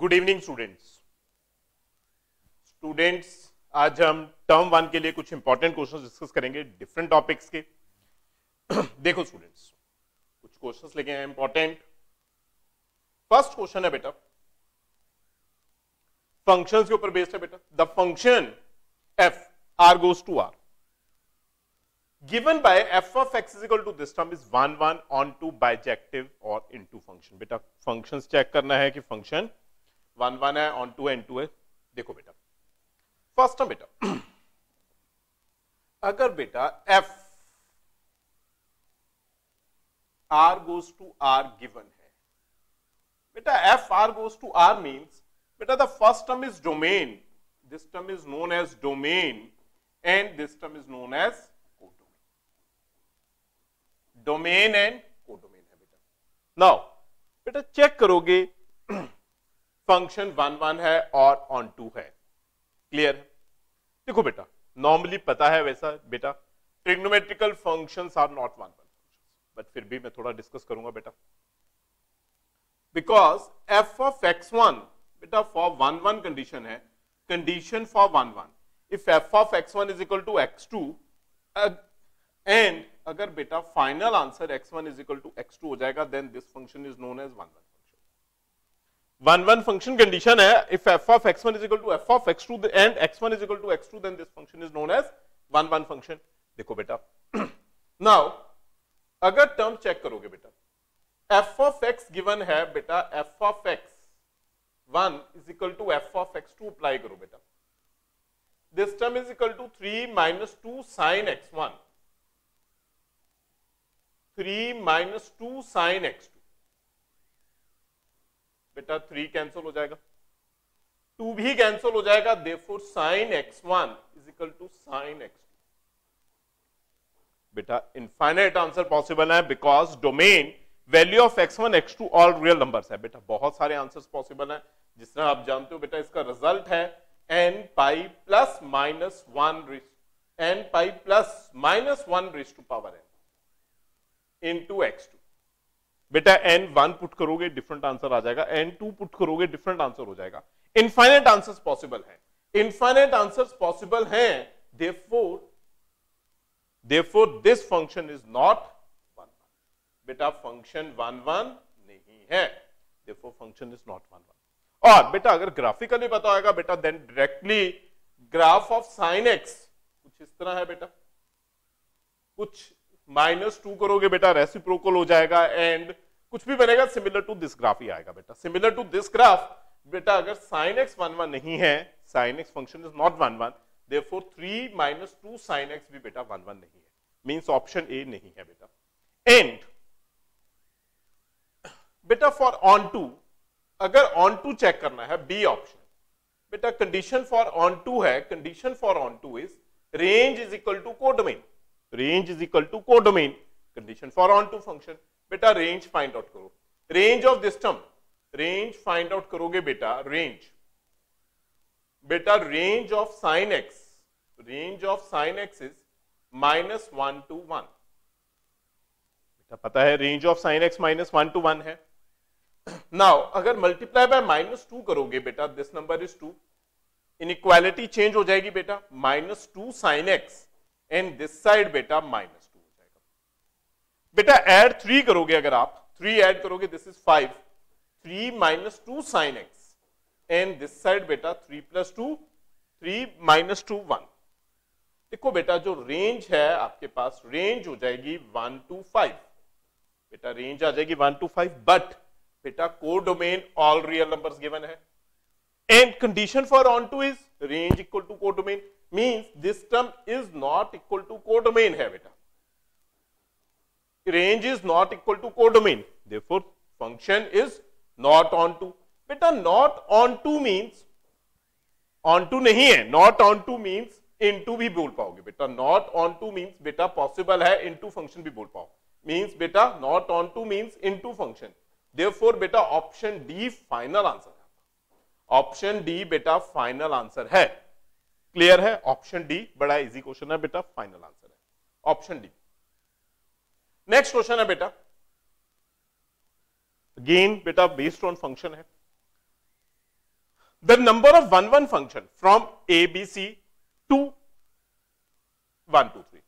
Good evening students आज हम term 1 के लिए कुछ इंपॉर्टेंट क्वेश्चंस डिस्कस करेंगे डिफरेंट टॉपिक्स के। देखो स्टूडेंट्स, कुछ क्वेश्चंस लेके आए इंपॉर्टेंट। फर्स्ट क्वेश्चन है बेटा, फंक्शंस के ऊपर बेस्ड है बेटा। The function f r goes to r given by f of x is equal to this term is 1 1 onto bijective or into function। बेटा फंक्शंस चेक करना है कि फंक्शन 1 1 है, onto है, into है। देखो बेटा, फर्स्ट टर्म बेटा, अगर बेटा f r goes to r given है बेटा, f r goes to r means बेटा the first term is domain, this term is known as domain and this term is known as codomain। domain and codomain है बेटा। Now बेटा check करोगे function 1 1 है और on 2 है, clear है। देखो बेटा नॉर्मली पता है वैसा बेटा trigonometrical functions are not 1 1 functions, but फिर भी मैं थोड़ा डिस्कस करूंगा बेटा। बिकॉज f of x1 बेटा फॉर 1 1 कंडीशन है, condition for 1 1 if f of x1 is equal to x2 and अगर बेटा final answer x1 is equal to x2 हो जाएगा, then this function is known as 1 1 1 1 function condition है। If f of x1 is equal to f of x2 and x1 is equal to x2, then this function is known as 1 1 function. देखो बेटा now अगर term check करोगे बेटा, f of x given है बेटा, f of x1 is equal to f of x2 apply करो बेटा, this term is equal to 3 minus 2 sin x1, 3 minus 2 sin x2 बेटा 3 कैंसिल हो जाएगा, 2 भी कैंसिल हो जाएगा, therefore sin x1 is equal to sin x2। बेटा infinite answer possible है because domain value of x1 x2 all real numbers है बेटा। बहुत सारे आंसर्स पॉसिबल हैं, जिस तरह आप जानते हो बेटा इसका रिजल्ट है n pi plus minus 1 n pi plus minus 1 raise to power n into x2। बेटा n1 पुट करोगे डिफरेंट आंसर आ जाएगा, n2 पुट करोगे डिफरेंट आंसर हो जाएगा। इनफाइनाइट आंसर्स पॉसिबल हैं, इनफाइनाइट आंसर्स पॉसिबल हैं, therefore this function is not 1 1। बेटा function 1 1 नहीं है, therefore function is not 1 1। और बेटा अगर ग्राफिकली पता होगा बेटा, then directly graph of sine x कुछ इस तरह है बेटा, कुछ -2 करोगे बेटा रेसिप्रोकल हो जाएगा एंड कुछ भी बनेगा सिमिलर टू दिस ग्राफ ही आएगा बेटा। सिमिलर टू दिस ग्राफ बेटा अगर sin x 1 1 नहीं है, sin x function is not 1 1, therefore 3 minus 2 sin x भी बेटा 1 1 नहीं है, मींस ऑप्शन ए नहीं है बेटा। एंड बेटा फॉर ऑन टू, अगर ऑन टू चेक करना है बी ऑप्शन बेटा, कंडीशन फॉर ऑन टू है, condition for onto is range is equal to codomain, range is equal to codomain, condition for onto function. बेटा range find out करो, range of this term, range find out करोगे बेटा, range बेटा range of sine x, range of sine x is -1 to 1। बेटा पता है range of sine x -1 to 1 है। Now अगर मल्टीप्लाई बाय -2 करोगे बेटा, this number is 2, inequality change हो जाएगी बेटा, -2 sin x and this side बेटा -2 हो जाएगा। बेटा ऐड 3 करोगे, अगर आप 3 ऐड करोगे this is 5, 3 minus 2 sin x and this side बेटा 3 plus 2, 3 minus 2 1। देखो बेटा जो रेंज है आपके पास, रेंज हो जाएगी 1 to 5 बेटा, रेंज आ जाएगी 1 to 5, बट बेटा codomain all real numbers given है and condition for onto is range equal to codomain, means this term is not equal to codomain है बेटा, range is not equal to codomain, therefore function is not onto. बेटा not onto means onto नहीं है, not onto means into भी बोल पाओगे बेटा, not onto means बेटा पॉसिबल है इनटू फंक्शन भी बोल पाओ, मींस बेटा not onto means into function, therefore बेटा ऑप्शन डी फाइनल आंसर है, ऑप्शन डी बेटा फाइनल आंसर है। क्लियर है, ऑप्शन डी बड़ा इजी क्वेश्चन है बेटा, फाइनल आंसर है ऑप्शन डी। नेक्स्ट क्वेश्चन है बेटा, अगेन बेटा बेस्ड ऑन फंक्शन है, the number of 1 1 function from A B C to 1 2 3।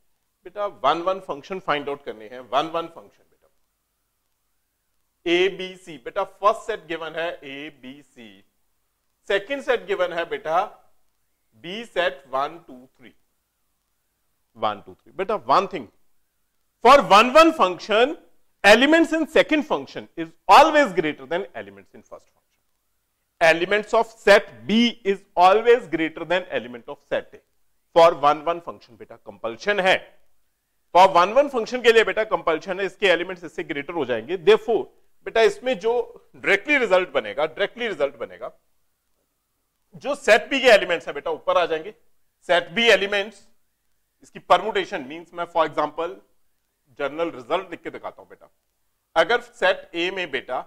बेटा 1 1 फंक्शन फाइंड आउट करने हैं। 1 1 फंक्शन बेटा ए बी सी, बेटा फर्स्ट सेट गिवन है A B C, second set given है बेटा बी सेट 1 2 3 1 2 3। बेटा one thing, for 1 1 function elements in second function is always greater than elements in first function. Elements of set B is always greater than element of set A. For 1 1 function बेटा compulsion है। For 1 1 function के लिए बेटा compulsion है, इसके elements इससे greater हो जाएंगे। Therefore बेटा इसमें जो डायरेक्टली रिजल्ट बनेगा जो सेट बी के एलिमेंट्स है बेटा ऊपर आ जाएंगे। सेट बी एलिमेंट्स, इसकी परमुटेशन मींस मैं फॉर एग्जांपल जनरल रिजल्ट लिख के दिखाता हूं बेटा। अगर सेट ए में बेटा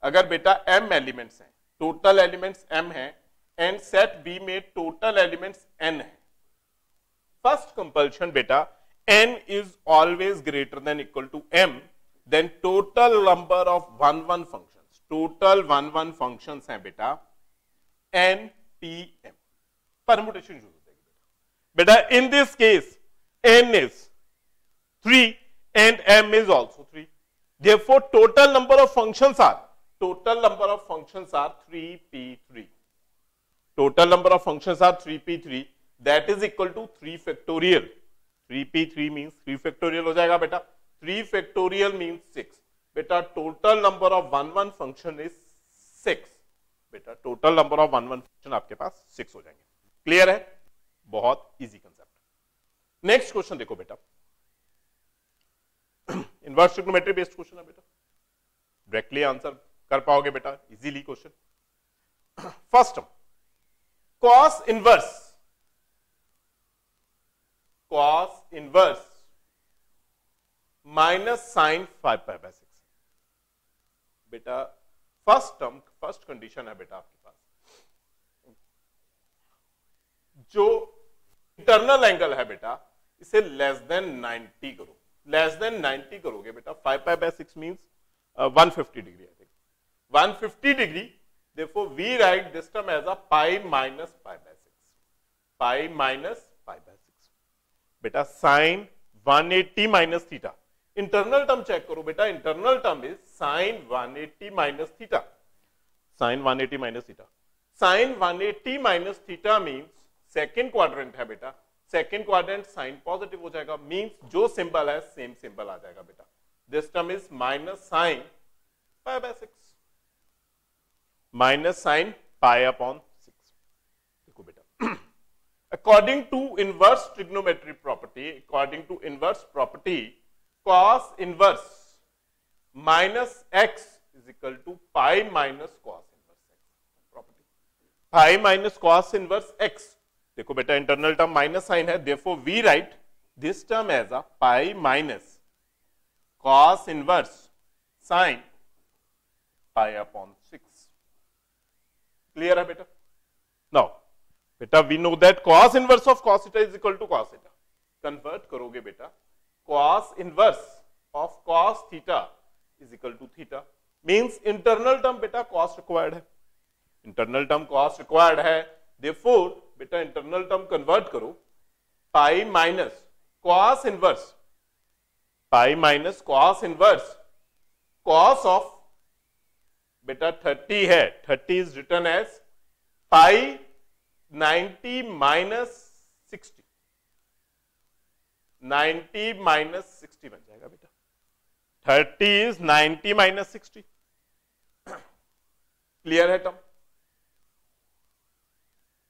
अगर बेटा m एलिमेंट्स हैं, टोटल एलिमेंट्स m हैं, एंड सेट बी में टोटल एलिमेंट्स n है, फर्स्ट कंपल्शन बेटा n is always greater than equal to m, then total number of 1 1 functions, total 1 1 functions हैं बेटा n p m। Permutation use बेटा in this case n is 3 and m is also 3, therefore total number of functions are 3p3, total number of functions are 3p3, that is equal to 3 factorial। 3p3 means 3 factorial हो जाएगा बेटा, 3 factorial means 6। बेटा total number of 1 1 function is 6, बेटा total number of 1 1 function आपके पास 6 हो जाएंगे। Clear है? बहुत इजी कंसेप्ट। नेक्स्ट क्वेश्चन देखो बेटा, इनवर्स ट्रिग्नोमेट्री बेस्ड क्वेश्चन है बेटा, डायरेक्टली आंसर कर पाओगे बेटा easily question. First term cos inverse minus sine 5π/6। बेटा फर्स्ट टर्म, फर्स्ट कंडीशन है बेटा आपके पास, जो इंटरनल एंगल है बेटा इसे लेस देन 90 करो। लेस देन 90 करोगे बेटा 5π/6 means 150 degree, I think 150 degree. therefore we write this term as a pi minus π/6, pi minus π/6। बेटा sin 180 minus theta, internal term check करो बेटा, internal term is sin 180 minus theta, sin 180 minus theta, sin 180 minus theta means second quadrant है बेटा, second quadrant sign positive हो जाएगा, means जो symbol है same symbol आ जाएगा बेटा। This term is minus sine π/6, minus sine π/6। देखो बेटा according to inverse trigonometry property, according to inverse property, cos inverse minus x is equal to pi minus cos inverse x। Property pi minus cos inverse x। देखो बेटा internal term minus sine है, therefore we write this term as a pi minus cos inverse sin π/6। Clear है बेटा? Now बेटा we know that cos inverse of cos theta is equal to cos theta। Convert करोगे बेटा cos inverse of cos theta is equal to theta, means internal term बेटा cos required है, internal term cos required है, therefore बेटा internal term convert करो, pi minus cos inverse, pi minus cos inverse cos of बेटा 30 है, 30 is written as pi 90 minus 60, 90 minus 60 बन जाएगा बेटा, 30 इज 90 माइनस 60। क्लियर है term?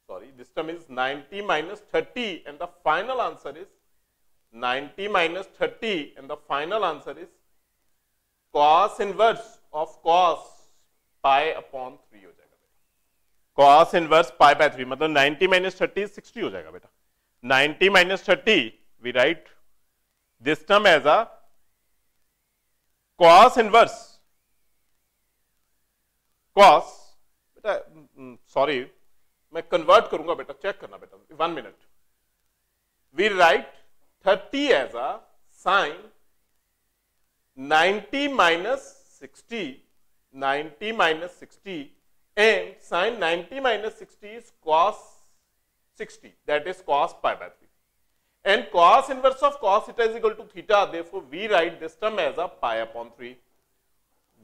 Sorry, this term is 90 minus 30 and the final answer is 90 minus 30 and the final answer is cos inverse of cos π/3 हो जाएगा बेटा। cos inverse π/3 मतलब 90 minus 30 60 हो जाएगा बेटा। 90 minus 30 we write this term as a cos inverse cos बेटा sorry मैं convert करूंगा बेटा, चेक करना बेटा, 1 minute. We write 30 as a sine 90 minus 60 90 minus 60 and sin 90 minus 60 is cos 60, that is cos pi by 3. And cos inverse of cos theta is equal to theta. Therefore, we write this term as a pi upon 3.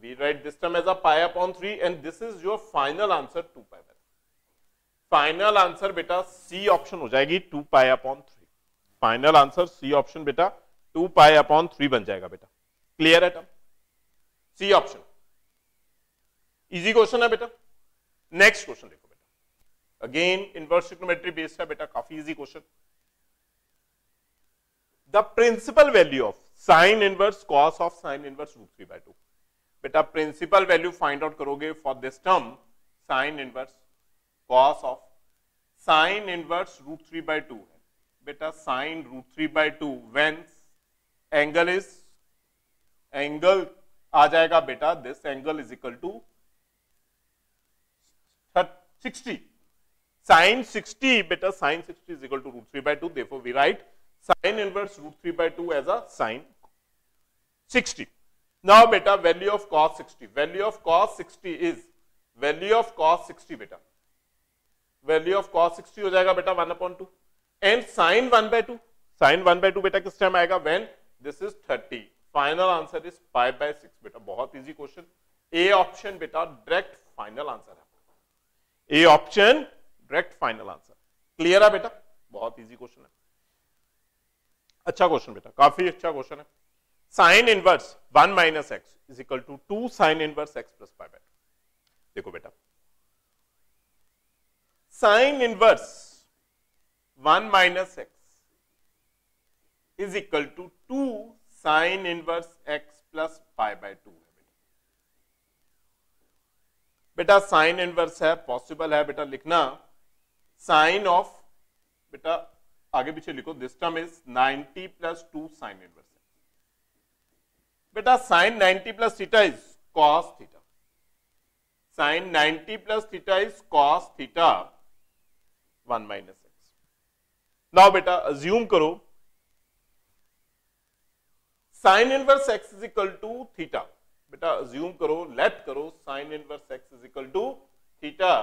We write this term as a pi upon 3 and this is your final answer 2 pi by 3. Final answer बेटा C option हो जाएगी 2 pi upon 3. Final answer C option बेटा 2 pi upon 3 बन जाएगा बेटा. Clear है term? C option easy question है बेटा. नेक्स्ट क्वेश्चन देखो बेटा, अगेन इनवर्स ट्रिग्नोमेट्री बेस्ड है बेटा, काफी easy question. The principal value of sine inverse cos of sine inverse root 3 by 2. बेटा प्रिंसिपल वैल्यू फाइंड आउट करोगे for this term sine inverse cos of sin inverse root 3 by 2 है बेटा. sin root 3 by 2 when angle आ जाएगा बेटा, this angle is equal to 60. sin 60 बेटा, sin 60 is equal to root 3 by 2. Therefore we write sin inverse root 3 by 2 as a sin 60. Now बेटा value of cos 60, value of cos 60 is value of cos 60 बेटा, value of cos 60 हो जाएगा बेटा 1/2 and sin 1/2. sin 1/2 बेटा किस time आएगा? When this is 30. Final answer is pi by 6 बेटा. बहुत इजी क्वेश्चन. ए ऑप्शन बेटा डायरेक्ट फाइनल आंसर है. A option direct final answer. Clear है बेटा? बहुत इजी क्वेश्चन है. अच्छा क्वेश्चन बेटा, काफी अच्छा क्वेश्चन है. sin inverse 1 minus x is equal to 2 sin inverse x plus pi by 2. देखो बेटा, sin inverse 1 minus x is equal to 2 sin inverse x plus pi by 2 है बेटा. sin inverse है, पॉसिबल है बेटा लिखना. sin of बेटा आगे पीछे लिखो, this term is 90 plus 2 sin inverse x. बेटा sin 90 plus theta is cos theta. sin 90 plus theta is cos theta 1 minus x. Now बेटा अज्यूम करो sine inverse x is equal to theta. बेटा assume करो, let करो sine inverse x is equal to theta.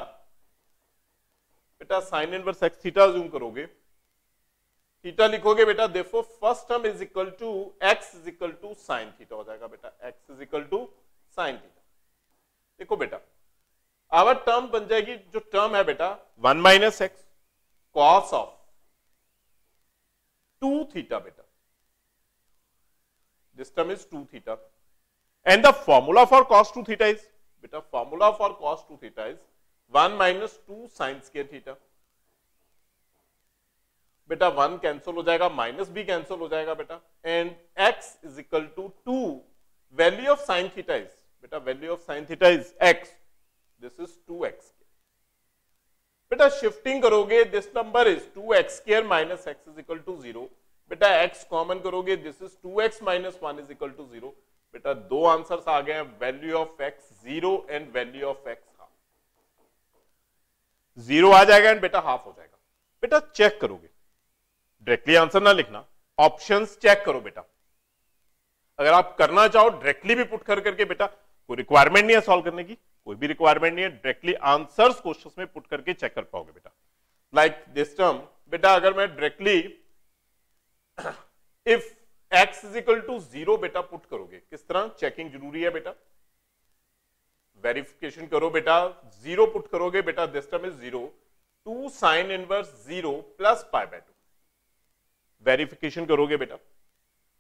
बेटा sine inverse x theta assume करोगे, theta लिखोगे बेटा. देखो first term is equal to x is equal to sine theta हो जाएगा बेटा. x is equal to sine theta. देखो बेटा आवर टर्म बन जाएगी, जो टर्म है बेटा 1 minus x cos of 2 theta beta. This term is 2 theta. And the formula for cos 2 theta is, beta formula for cos 2 theta is 1 minus 2 sin square theta. बेटा 1 cancel हो जाएगा, minus भी cancel हो जाएगा बेटा. And x is equal to 2 value of sin theta is, बेटा value of sin theta is x. This is 2x. बेटा shifting करोगे, this number is 2x square minus x is equal to 0. बेटा x common करोगे, this is 2x minus 1 is equal to 0. बेटा दो answers आ गए हैं, value of x 0 and value of x half. 0 आ जाएगा एंड बेटा हाफ हो जाएगा. बेटा चेक करोगे, डायरेक्टली आंसर ना लिखना, ऑप्शंस चेक करो बेटा. अगर आप करना चाहो डायरेक्टली भी पुट करके बेटा कोई रिक्वायरमेंट नहीं है सॉल्व करने की, कोई भी रिक्वायरमेंट नहीं है, डायरेक्टली आंसर्स क्वेश्चंस में पुट करके चेक कर पाओगे बेटा. लाइक दिस टर्म बेटा, अगर मैं directly if x is equal to 0 बेटा पुट करोगे, किस तरह चेकिंग जरूरी है बेटा, वेरिफिकेशन करो बेटा. 0 पुट करोगे बेटा, this term is 0, 2 sine inverse 0 plus pi by 2. Verification करोगे बेटा,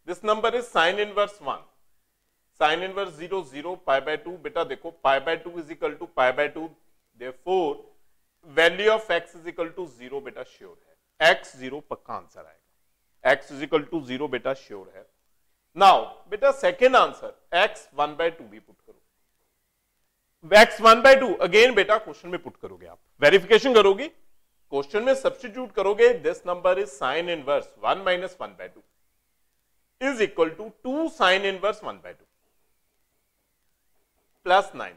this number is sine inverse 1, sine inverse 0 0 pi by 2. बेटा देखो pi by 2 is equal to pi by 2, therefore value of x is equal to 0 बेटा sure है. x 0 पक्का answer आएगा, x is equal to 0 बेटा sure है. Now बेटा second answer x 1 by 2 भी पुट करो. x 1 by 2 अगेन बेटा क्वेश्चन में पुट करोगे, आप वेरिफिकेशन करोगे, क्वेश्चन में सब्स्टिट्यूट करोगे. This number is sine inverse 1 minus 1 by 2 is equal to 2 sine inverse 1 by 2 plus 90.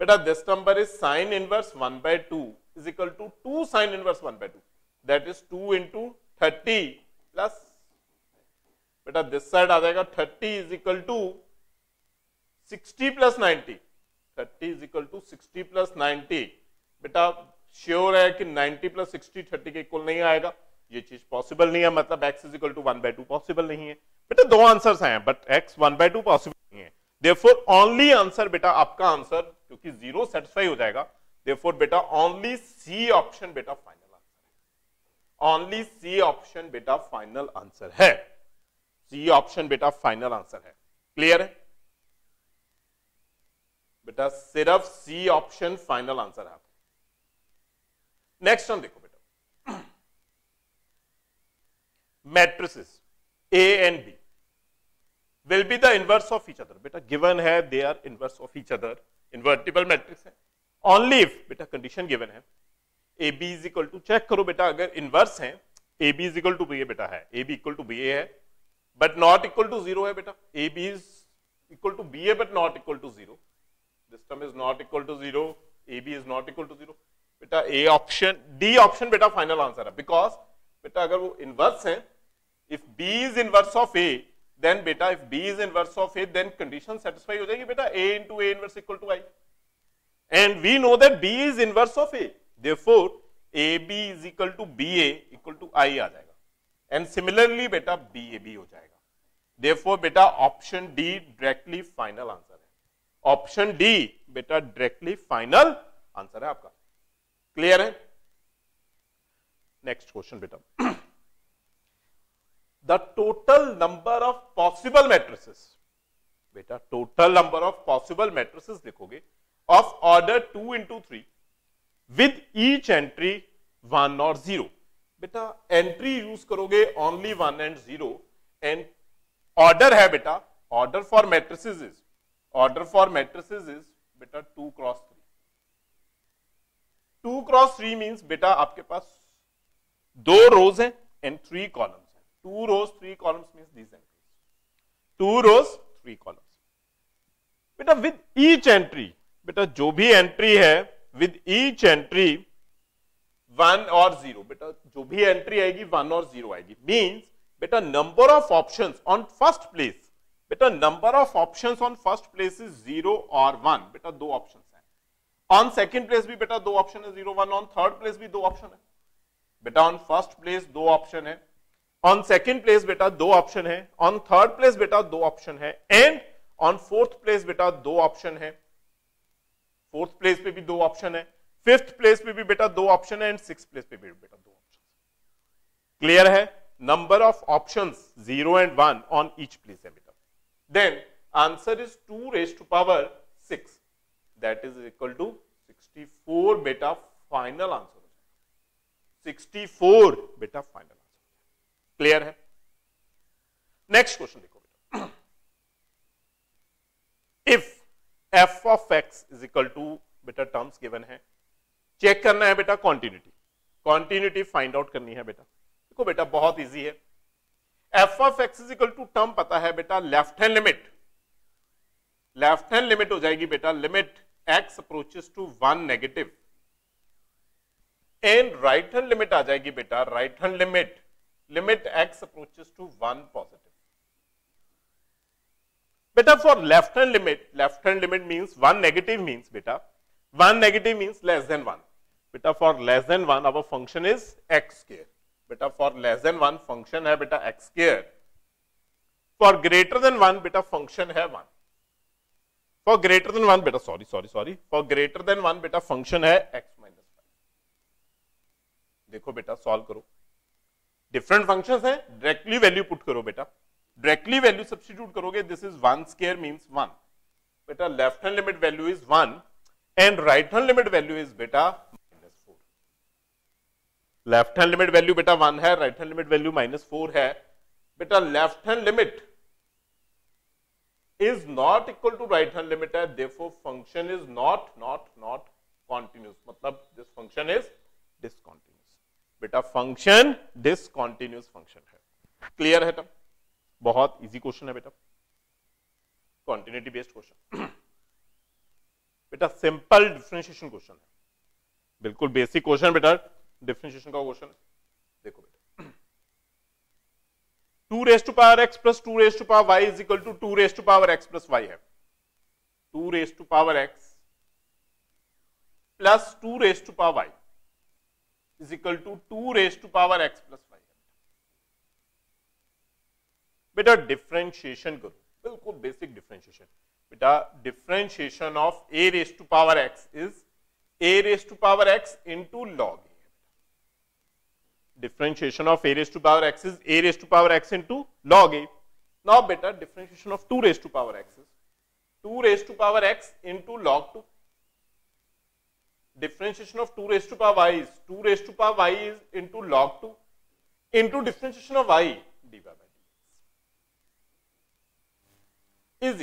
बेटा this number is sine inverse 1 by 2 is equal to 2 sine inverse 1 by 2, that is 2 into 30 plus बेटा this side आ जाएगा 30 is equal to 60 plus 90, 30 is equal to 60 plus 90। बेटा sure है कि 90 plus 60 30 के equal नहीं आएगा, ये चीज पॉसिबल नहीं है, मतलब x is equal to 1/2 possible नहीं है। बेटा दो आंसर्स हैं बट x 1/2 पॉसिबल नहीं है, देयरफॉर ओनली आंसर बेटा आपका आंसर, क्योंकि 0 सेटिस्फाई हो जाएगा, देयरफॉर बेटा ओनली सी ऑप्शन बेटा फाइनल आंसर है। ओनली सी ऑप्शन बेटा फाइनल आंसर है। सी ऑप्शन बेटा फाइनल आंसर है। क्लियर है बेटा, सिर्फ सी ऑप्शन फाइनल आंसर है आपका। नेक्स्ट हम देखो बेटा, matrices A and B will be the inverse of each other। बेटा given है they are inverse of each other, invertible matrix है, only if बेटा कंडीशन given है AB is equal to, check करो बेटा अगर इनवर्स है AB is equal to BA बेटा है, AB equal to BA है but not equal to 0 है बेटा, AB is equal to BA but not equal to 0, this term is not equal to 0, AB is not equal to 0, बेटा A option, D option बेटा final answer है, because बेटा अगर वो inverse है, if B is inverse of A, then beta if B is inverse of A, then condition satisfy हो जाएगी बेटा, A into A inverse equal to I, and we know that B is inverse of A, therefore AB is equal to BA equal to I आ जाएगा, and similarly बेटा BAB हो जाएगा, therefore बेटा option D directly final answer है। Option D बेटा directly final answer है आपका। Clear है? नेक्स्ट क्वेश्चन बेटा, the total number of possible matrices, बेटा total number of possible matrices लिखोगे of order 2 into 3 with each entry 1 or 0। बेटा entry use करोगे only 1 and 0, and order है बेटा, order for matrices is, order for matrices is बेटा 2 cross 3। 2 cross 3 means बेटा आपके पास 2 rows हैं and 3 columns। 2 rows 3 columns means these entries, 2 rows 3 columns। बेटा with each entry, बेटा जो भी एंट्री है with each entry 1 और 0, बेटा जो भी एंट्री आएगी 1 और 0 आएगी, means बेटा number of options on first place, बेटा number of options on first place is 0 और 1, बेटा 2 ऑप्शंस हैं। ऑन सेकंड प्लेस भी बेटा 2 ऑप्शन है 0 1, ऑन थर्ड प्लेस भी 2 ऑप्शन है बेटा, ऑन फर्स्ट प्लेस 2 ऑप्शन है, ऑन सेकेंड प्लेस बेटा 2 ऑप्शन है, ऑन थर्ड प्लेस बेटा 2 ऑप्शन है, एंड ऑन फोर्थ प्लेस बेटा 2 ऑप्शन है, फोर्थ प्लेस पे भी 2 ऑप्शन है, फिफ्थ प्लेस पे भी बेटा 2 ऑप्शन है, एंड सिक्स प्लेस पे भी बेटा 2 ऑप्शन। क्लियर है? Number of options 0 and 1 on each place है बेटा। Then answer is 2 raised to power 6, that is equal to 64 बेटा फाइनल आंसर हो जाएगा, 64 बेटा फाइनल। क्लियर है? नेक्स्ट क्वेश्चन देखो बेटा, if f of x is equal to बेटा टर्म्स गिवन है, चेक करना है बेटा कॉन्टिन्यूटी, कॉन्टिन्यूटी फाइंड आउट करनी है बेटा। देखो बेटा बहुत इजी है, f of x is equal to term पता है बेटा, left hand limit, left hand limit हो जाएगी बेटा, limit x approaches to 1 negative, and right hand limit आ जाएगी बेटा, right hand limit limit x approaches to 1 positive। बेटा for left hand limit means 1 negative means बेटा 1 negative means less than 1, बेटा for less than 1 our function is x square, बेटा for less than 1 function है बेटा x square, for greater than 1 बेटा function है 1, for greater than 1 बेटा sorry for greater than 1 बेटा function है x minus 5। देखो बेटा सॉल्व करो, डिफरेंट फंक्शंस हैं, डायरेक्टली वैल्यू पुट करो बेटा, डायरेक्टली वैल्यू सब्स्टिट्यूट करोगे, दिस इज 1 स्क्वायर मींस 1, बेटा left hand limit value is 1 and right hand limit value is बेटा -4। लेफ्ट हैंड लिमिट वैल्यू बेटा 1 है, राइट हैंड लिमिट वैल्यू -4 है, बेटा left hand limit is not equal to right hand limit है, therefore function is not continuous, मतलब this function is discontinuous, बेटा function discontinuous function है। Clear है? तब बहुत इजी क्वेश्चन है बेटा, कॉन्टिन्यूटी बेस्ड क्वेश्चन बेटा, सिंपल डिफरेंशिएशन क्वेश्चन है, बिल्कुल बेसिक क्वेश्चन बेटा, डिफरेंशिएशन का क्वेश्चन है। देखो बेटा 2 raised to power x plus 2 raised to power y is equal to 2 raised to power x plus y है। 2 raised to power x plus 2 raised to power y is equal to 2 raised to power x plus y। बेटा differentiation करो, बिल्कुल basic differentiation. बेटा differentiation of a raised to power x is a raised to power x into log a। Differentiation of a raised to power x is a raised to power x into log a। Now beta differentiation of 2 raised to power x is 2 raised to power x into log 2। Differentiation of 2 raised to power y is 2 raised to power y is into log 2 into differentiation of y dy by dx is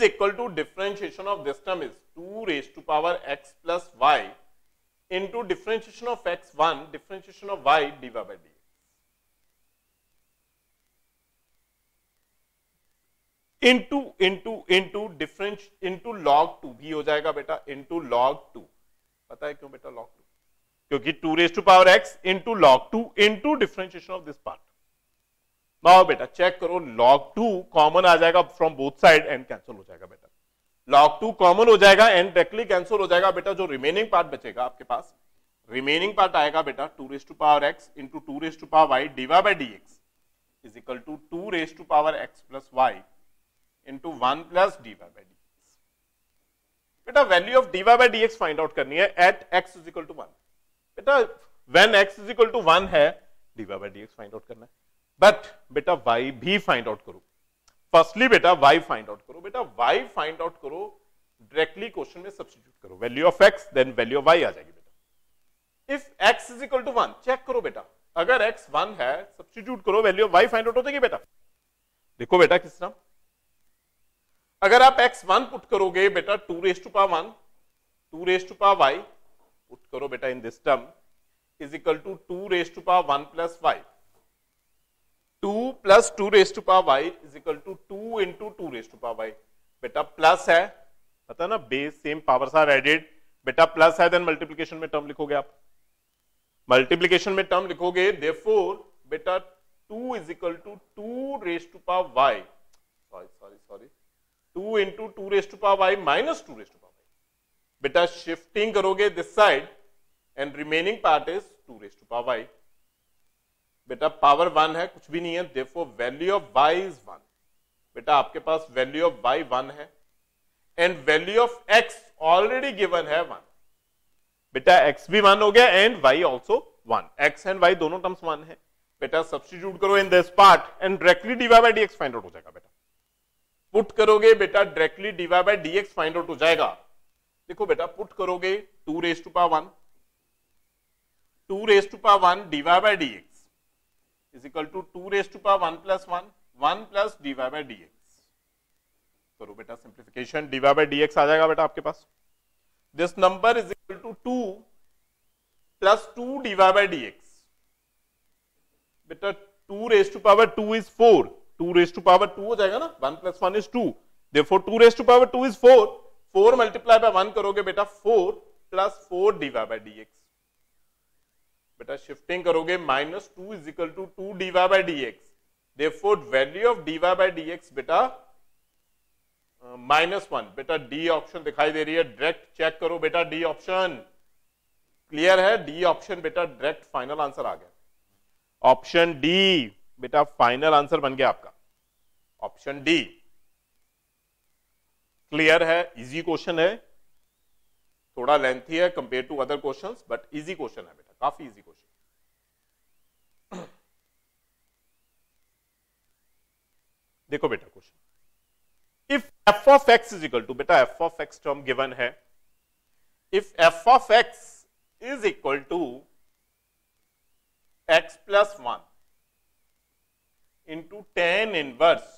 equal to differentiation of this term is 2 raised to power x plus y into differentiation of x1 differentiation of y dy by dx। Into difference into log 2 भी हो जाएगा बेटा, into log 2। पता है क्यों बेटा log 2? क्योंकि 2 raised to power x into log 2 into differentiation of this part. Now बेटा चेक करो, log 2 कॉमन आ जाएगा from both side and cancel हो जाएगा बेटा। log 2 कॉमन हो जाएगा एंड डायरेक्टली कैंसिल हो जाएगा बेटा। जो रिमेनिंग पार्ट बचेगा आपके पास, रिमेनिंग पार्ट आएगा बेटा 2 raised to power x into 2 raised to power y dy by dx is equal to 2 raised to power x plus y into 1 plus dy by dx। बेटा value of dy by dx find out करनी है eight x is equal to 1। बेटा when x is equal to 1 है dy by dx find out करना है, but बेटा y भी find out करो। फर्स्टली बेटा y फाइंड आउट करो। बेटा y फाइंड आउट करो, डायरेक्टली क्वेश्चन में सब्स्टिट्यूट करो, value of x then value of y आ जाएगी बेटा। If x is equal to 1 check करो बेटा, अगर x 1 है सब्स्टिट्यूट करो, value of y find out हो जाएगी बेटा। देखो बेटा किस तरह, अगर आप x1 पुट करोगे बेटा 2 raised to power 1 2 raised to power y put करो बेटा in this term is equal to 2 raised to power 1 plus y। 2 plus 2 raised to power y is equal to 2 into 2 raised to power y। बेटा plus है, पता ना, base same powers are added. बेटा plus है then multiplication में term लिखोगे आप, multiplication में टर्म लिखोगे, देयरफॉर बेटा 2 is equal to 2 raised to power y, sorry 2 into 2 raised to power y minus 2 raised to power y। बेटा शिफ्टिंग करोगे this side and remaining part is 2 raised to power y। बेटा power 1 है, कुछ भी नहीं है, therefore value of y is 1। बेटा आपके पास वैल्यू ऑफ y 1 है and value of x already given है 1। बेटा x भी 1 हो गया and y also 1, x and y दोनों टर्म्स 1 है। बेटा सब्स्टिट्यूट करो in this part and directly dy by dx find out हो जाएगा बेटा। पुट करोगे बेटा directly dy by dx find out हो जाएगा। देखो बेटा पुट करोगे 2 raised to power 1 2 raised to power 1 dy by dx is equal to 2 raised to power 1 plus 1 1 plus dy by dx। करो बेटा सिंप्लीफिकेशन, dy by dx आ जाएगा बेटा आपके पास। This number is equal to 2 plus 2 dy by dx। बेटा 2 raised to power 2 is 4, 2 raised to power 2 हो जाएगा ना, 1 plus 1 is 2, therefore 2 raised to power 2 is 4, 4 multiply by 1 करोगे बेटा 4 plus 4 dy by dx। बेटा शिफ्टिंग करोगे minus 2 is equal to 2 dy by dx, therefore value of dy by dx बेटा -1। बेटा D option दिखाई दे रही है, डायरेक्ट चेक करो बेटा, डी ऑप्शन क्लियर है, डी ऑप्शन बेटा डायरेक्ट फाइनल आंसर आ गया। ऑप्शन डी बेटा फाइनल आंसर बन गया आपका, ऑप्शन डी। क्लियर है, इजी क्वेश्चन है, थोड़ा लेंथी है compare to other questions, but easy question है बेटा, काफी इजी क्वेश्चन। देखो बेटा question, if f of x is equal to, बेटा f of x term given है, if f of x is equal to x plus 1 into tan inverse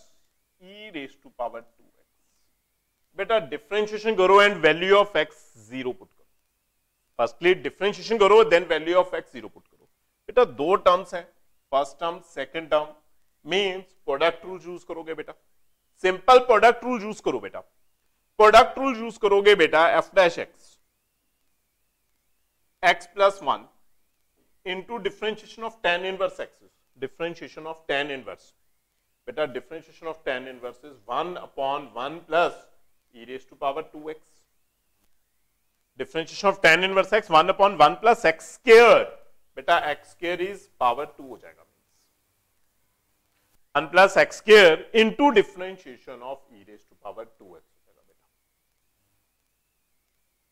e raised to power 2x। बेटा differentiation करो and value of x 0 put करो। Firstly differentiation करो then value of x 0 put करो। बेटा दो terms हैं, first term second term, means product rule use करोगे बेटा, सिंपल प्रोडक्ट रूल यूज करो बेटा। प्रोडक्ट रूल यूज करोगे बेटा f dash x plus 1 into differentiation of tan inverse x, differentiation of tan inverse। बेटा differentiation of tan inverse is 1/1 plus e raised to power 2x. Differentiation of tan inverse x 1/1 plus x square. बेटा x square is power 2 हो जाएगा, 1 plus x square into differentiation of e raised to power 2x हो जाएगा बेटा.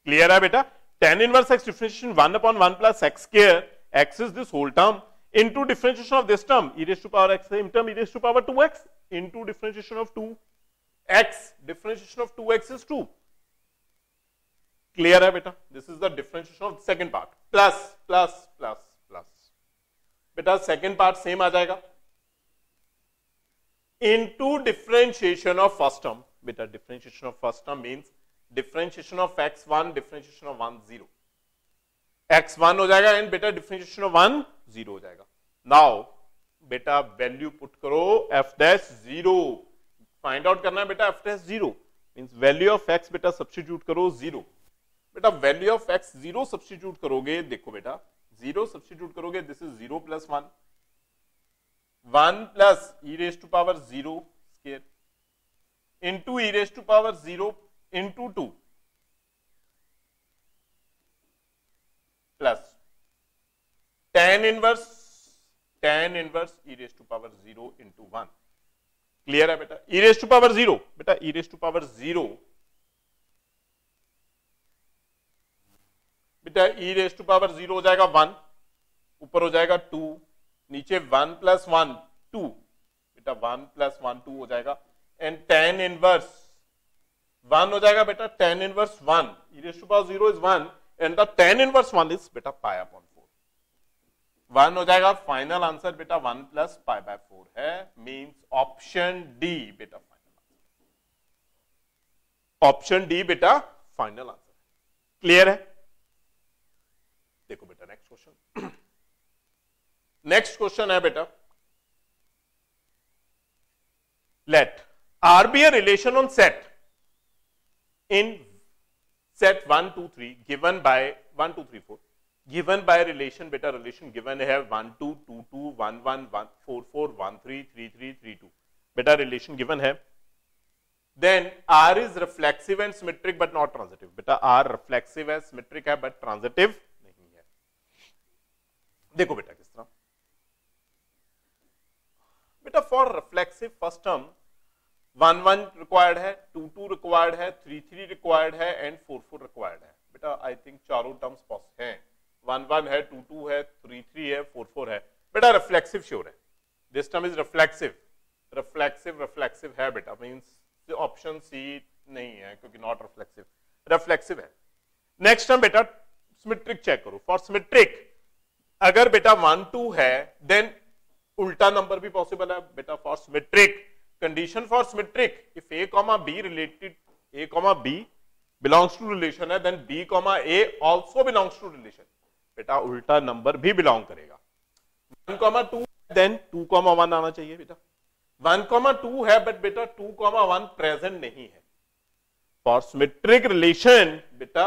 Clear है बेटा? tan inverse x differentiation 1/1 plus x square, x is this whole term, into differentiation of this term e raised to power x, same term e raised to power 2x into differentiation of 2x, differentiation of 2x is 2. Clear है बेटा? This is the differentiation of the second part. Plus, plus, plus, plus. बेटा second part same आ जाएगा. Into differentiation of first term. बेटा differentiation of first term means differentiation of x1, differentiation of 1, 0. x1 हो जाएगा and बेटा differentiation of 1, 0 हो जाएगा. Now बेटा value put करो f dash 0. फाइंड आउट करना है बेटा f dash 0 means value of x बेटा सब्स्टिट्यूट करो 0. बेटा वैल्यू ऑफ x 0 सब्स्टिट्यूट करोगे, देखो बेटा 0 सब्स्टिट्यूट करोगे, this is 0 plus 1, 1 plus e raise to power 0 square into e raise to power 0 into 2 plus tan inverse e raise to power 0 into 1. Clear है बेटा? e raise to power 0, बेटा e raise to power 0, बेटा e raise to power 0 हो जाएगा 1, ऊपर हो जाएगा 2, नीचे 1 प्लस 1 2, बेटा 1 प्लस 1 2 हो जाएगा एंड tan इनवर्स 1 हो जाएगा बेटा, tan inverse 1, e raise to power 0 is 1 and the tan inverse 1 is बेटा पाई अपॉन 1 हो जाएगा. फाइनल आंसर बेटा 1 प्लस पाई बाय 4 है, मींस ऑप्शन डी बेटा फाइनल आंसर. ऑप्शन डी बेटा फाइनल आंसर. क्लियर है? देखो बेटा नेक्स्ट क्वेश्चन. नेक्स्ट क्वेश्चन है बेटा, let R be a relation on set in set 1 2 3 given by 1 2 3 4 given by relation, बेटा relation given है 1 2 2 2 1 1 1 4 4 1 3 3 3 3 2, बेटा relation given है. Then R is reflexive and symmetric but not transitive. बेटा R reflexive है, symmetric है but transitive नहीं है. देखो बेटा किस तरह, बेटा for reflexive first term 1 1 required है, 2 2 required है, 3 3 required है and 4 4 required है. बेटा I think चारों टर्म्स पॉसिबल हैं. 1 1 है, 2 2 है, 3 3 है, 4 4 है. बेटा रिफ्लेक्सिव श्योर है, this term is reflexive. Reflexive है बेटा, मींस ऑप्शन सी नहीं है क्योंकि नॉट रिफ्लेक्सिव, रिफ्लेक्सिव है. नेक्स्ट टर्म बेटा सिमेट्रिक चेक करो. फॉर सिमेट्रिक अगर बेटा 1 2 है देन उल्टा नंबर भी पॉसिबल है बेटा. For symmetric condition for symmetric if a comma b related a comma b belongs to relation है, then b comma a also belongs to relation. बेटा उल्टा नंबर भी बिलोंग करेगा. 1 2 देन 2 1 आना चाहिए बेटा. 1 2 है बट बेटा 2 1 प्रेजेंट नहीं है. फॉर सिमेट्रिक रिलेशन बेटा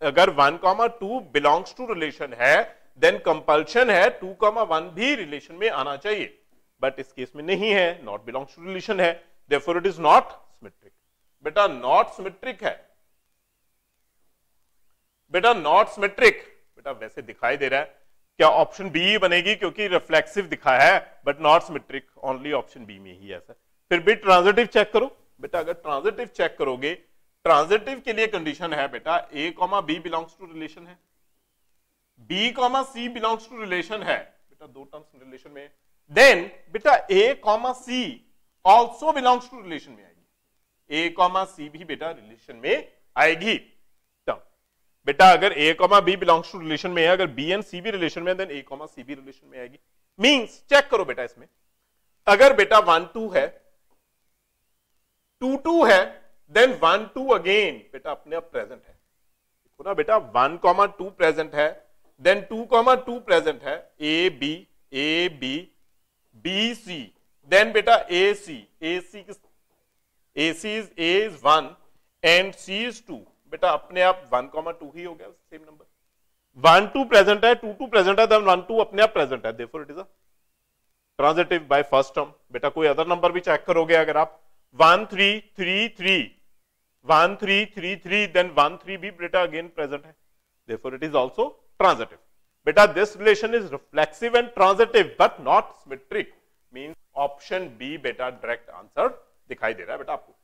अगर 1 2 बिलोंग्स टू रिलेशन है देन कंपल्शन है 2 1 भी रिलेशन में आना चाहिए, बट इस केस में नहीं है, नॉट बिलोंग्स टू रिलेशन है, therefore it is not symmetric. बेटा नॉट सिमेट्रिक है, बेटा नॉट सिमेट्रिक. बेटा वैसे दिखाई दे रहा है क्या ऑप्शन बी बनेगी क्योंकि रिफ्लेक्सिव दिखा है but not symmetric, only option B में ही ऐसा. फिर भी ट्रांजिटिव चेक करो बेटा. अगर ट्रांजिटिव चेक करोगे, ट्रांजिटिव के लिए कंडीशन है बेटा a b belongs to relation है, b c belongs to relation है बेटा, दो टर्म्स रिलेशन में, देन बेटा a c also belongs to relation में आएगी. a c भी बेटा रिलेशन में आएगी. बेटा अगर a b belongs to relation में है, अगर b एंड c भी रिलेशन में है देन a c भी रिलेशन में आएगी. मींस चेक करो बेटा इसमें अगर बेटा 1 2 है, 2 2 है देन 1 2 अगेन बेटा अपने आप प्रेजेंट है. देखो ना बेटा 1 2 प्रेजेंट है, देन 2 2 प्रेजेंट है, a b b c, then बेटा a c is 1 and c is 2. बेटा अपने आप 1 2 ही हो गया, सेम नंबर. 1 2 प्रेजेंट है, 2 2 प्रेजेंट है, देन 1 2 अपने आप प्रेजेंट है, therefore it is a transitive by first term. बेटा कोई अदर नंबर भी चेक करोगे, अगर आप 1 3 3 3 1 3 3 3 देन 1 3 भी बेटा अगेन प्रेजेंट है, therefore it is also transitive. बेटा this relation is reflexive and transitive but not symmetric, means option B बेटा डायरेक्ट आंसर दिखाई दे रहा है बेटा आपको,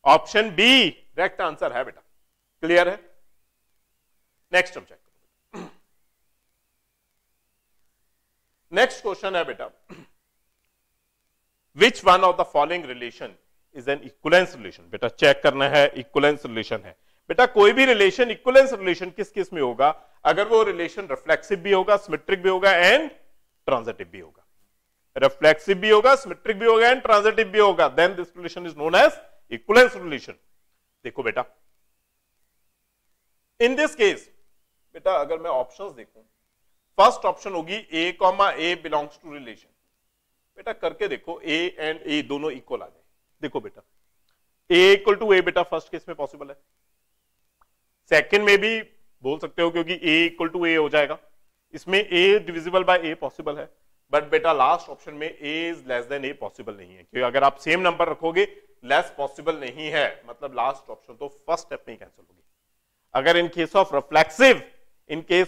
ऑप्शन बी डायरेक्ट आंसर है बेटा। क्लियर है? नेक्स्ट हम चेक करो। नेक्स्ट क्वेश्चन है बेटा, which one of the following relation is an equivalence relation. बेटा चेक करना है, इक्विवेलेंस रिलेशन है। बेटा कोई भी रिलेशन इक्विवेलेंस रिलेशन किस किस में होगा, अगर वो रिलेशन रिफ्लेक्सिव भी होगा, सिमेट्रिक भी होगा एंड ट्रांजिटिव भी होगा। रिफ्लेक्सिव भी होगा, सिमेट्रिक भी होगा एंड ट्रांजिटिव भी होगा, then this relation is known as equivalence relation. देखो बेटा इन दिस केस बेटा अगर मैं ऑप्शंस देखूं, फर्स्ट ऑप्शन होगी a comma A belongs to relation. बेटा करके देखो a एंड a दोनों इक्वल आ जाए। देखो बेटा a इक्वल टू a बेटा फर्स्ट केस में पॉसिबल है, सेकंड में भी बोल सकते हो क्योंकि a इक्वल टू a हो जाएगा, इसमें a divisible by a possible है, बट बेटा लास्ट ऑप्शन में a is less than a possible नहीं है, क्योंकि अगर आप सेम नंबर रखोगे लेस पॉसिबल नहीं है, मतलब लास्ट ऑप्शन तो फर्स्ट स्टेप में ही कैंसिल होगी। अगर इन केस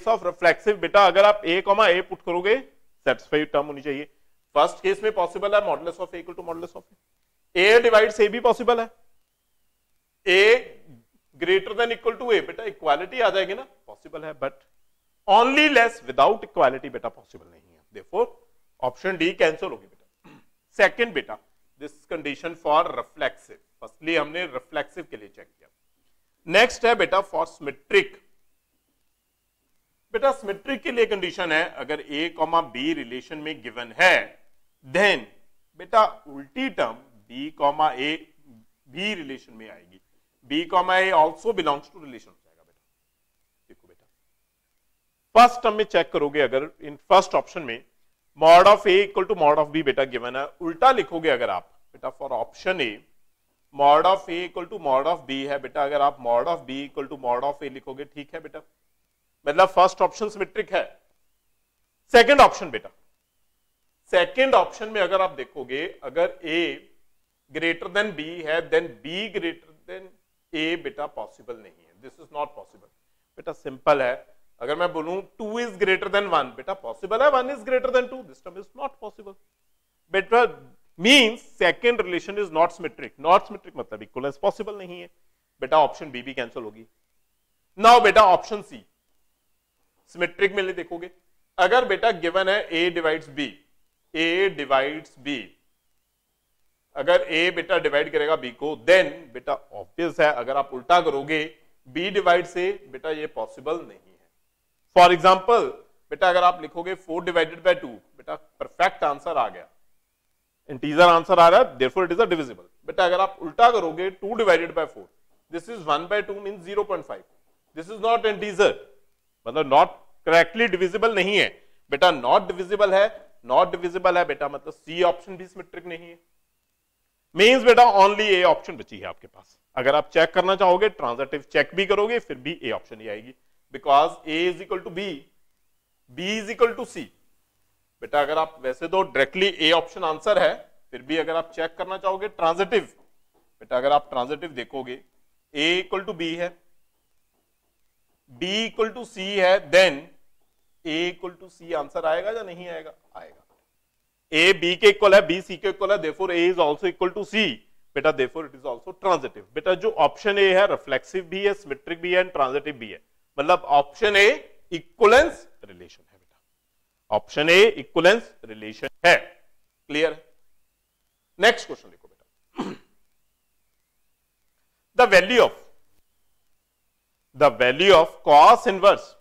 ऑफ रिफ्लेक्सिव बेटा अगर आप a कॉमा a पुट करोगे सेटिस्फाइड टर्म होनी चाहिए। फर्स्ट केस में पॉसिबल है modulus of a equal to modulus of a divides a भी पॉसिबल है, a greater than equal to a बेटा इक्वालिटी आ जाएगी ना, पॉसिबल है, but only less without equality बेटा पॉसिबल नहीं है, देयरफॉर ऑप्शन डी कैंसिल होगी बेटा। सेकंड बेटा this condition for reflexive, firstly हमने रिफ्लेक्सिव के लिए चेक किया। नेक्स्ट है बेटा फॉर सिमेट्रिक। बेटा सिमेट्रिक के लिए कंडीशन है अगर a कॉमा बी रिलेशन में गिवन है, देन बेटा उल्टी टर्म b कॉमा a भी रिलेशन में आएगी, b comma a also belongs to relation हो जाएगा बेटा। देखो बेटा फर्स्ट टर्म में चेक करोगे, अगर इन फर्स्ट ऑप्शन में mod of a equal to mod of b बेटा गिवन है, उल्टा लिखोगे अगर आप बेटा for option A mod of a equal to mod of b है बेटा, अगर आप mod of b equal to mod of a लिखोगे ठीक है बेटा, मतलब फर्स्ट ऑप्शन सिमेट्रिक है। सेकंड ऑप्शन बेटा, सेकंड ऑप्शन में अगर आप देखोगे अगर a ग्रेटर देन b है, then b greater than a बेटा पॉसिबल नहीं है, दिस इज नॉट पॉसिबल बेटा। सिंपल है, अगर मैं बोलूं 2 इज ग्रेटर देन 1 बेटा पॉसिबल है, 1 is greater than 2, this term is not possible बेटा। Means second relation is not symmetric, not symmetric मतलब इक्विवेलेंस पॉसिबल नहीं है बेटा, ऑप्शन बी भी कैंसिल होगी। नाउ बेटा ऑप्शन सी सिमेट्रिक में ले देखोगे, अगर बेटा गिवन है a divides b, a divides b, अगर a बेटा डिवाइड करेगा b को, देन बेटा ऑब्वियस है अगर आप उल्टा करोगे b डिवाइड्स a बेटा ये पॉसिबल नहीं है। फॉर एग्जांपल बेटा अगर आप लिखोगे 4 डिवाइडेड बाय 2 बेटा परफेक्ट आंसर आ गया, इंटीजर आंसर आ रहा है, therefore it is a divisible. बेटा अगर आप उल्टा करोगे 2 divided by 4, this is 1 by 2 means 0.5, this is not integer, मतलब नॉट करेक्टली डिविजिबल नहीं है बेटा, नॉट डिविजिबल है, नॉट डिविजिबल है बेटा, मतलब सी ऑप्शन भी सिमेट्रिक नहीं है। मींस बेटा ओनली ए ऑप्शन बची है आपके पास। अगर आप चेक करना चाहोगे ट्रांजिटिव चेक भी करोगे फिर भी ए ऑप्शन ही आएगी, because A is equal to B, B is equal to C बेटा। अगर आप वैसे तो डायरेक्टली ए ऑप्शन आंसर है, फिर भी अगर आप चेक करना चाहोगे ट्रांजिटिव बेटा, अगर आप ट्रांजिटिव देखोगे ए इक्वल टू बी है, b इक्वल टू सी है, then a equal to C answer आएगा या नहीं आएगा? आएगा। a b के इक्वल है, b c के इक्वल है, therefore a is also equal to c बेटा, therefore it is also transitive बेटा। जो ऑप्शन ए है रिफ्लेक्सिव भी है, सिमेट्रिक भी है एंड ट्रांजिटिव भी है, मतलब ऑप्शन ए इक्विवेलेंस रिलेशन है बेटा, ऑप्शन ए इक्विवेलेंस रिलेशन है। क्लियर? नेक्स्ट क्वेश्चन देखो बेटा, the value of cos inverse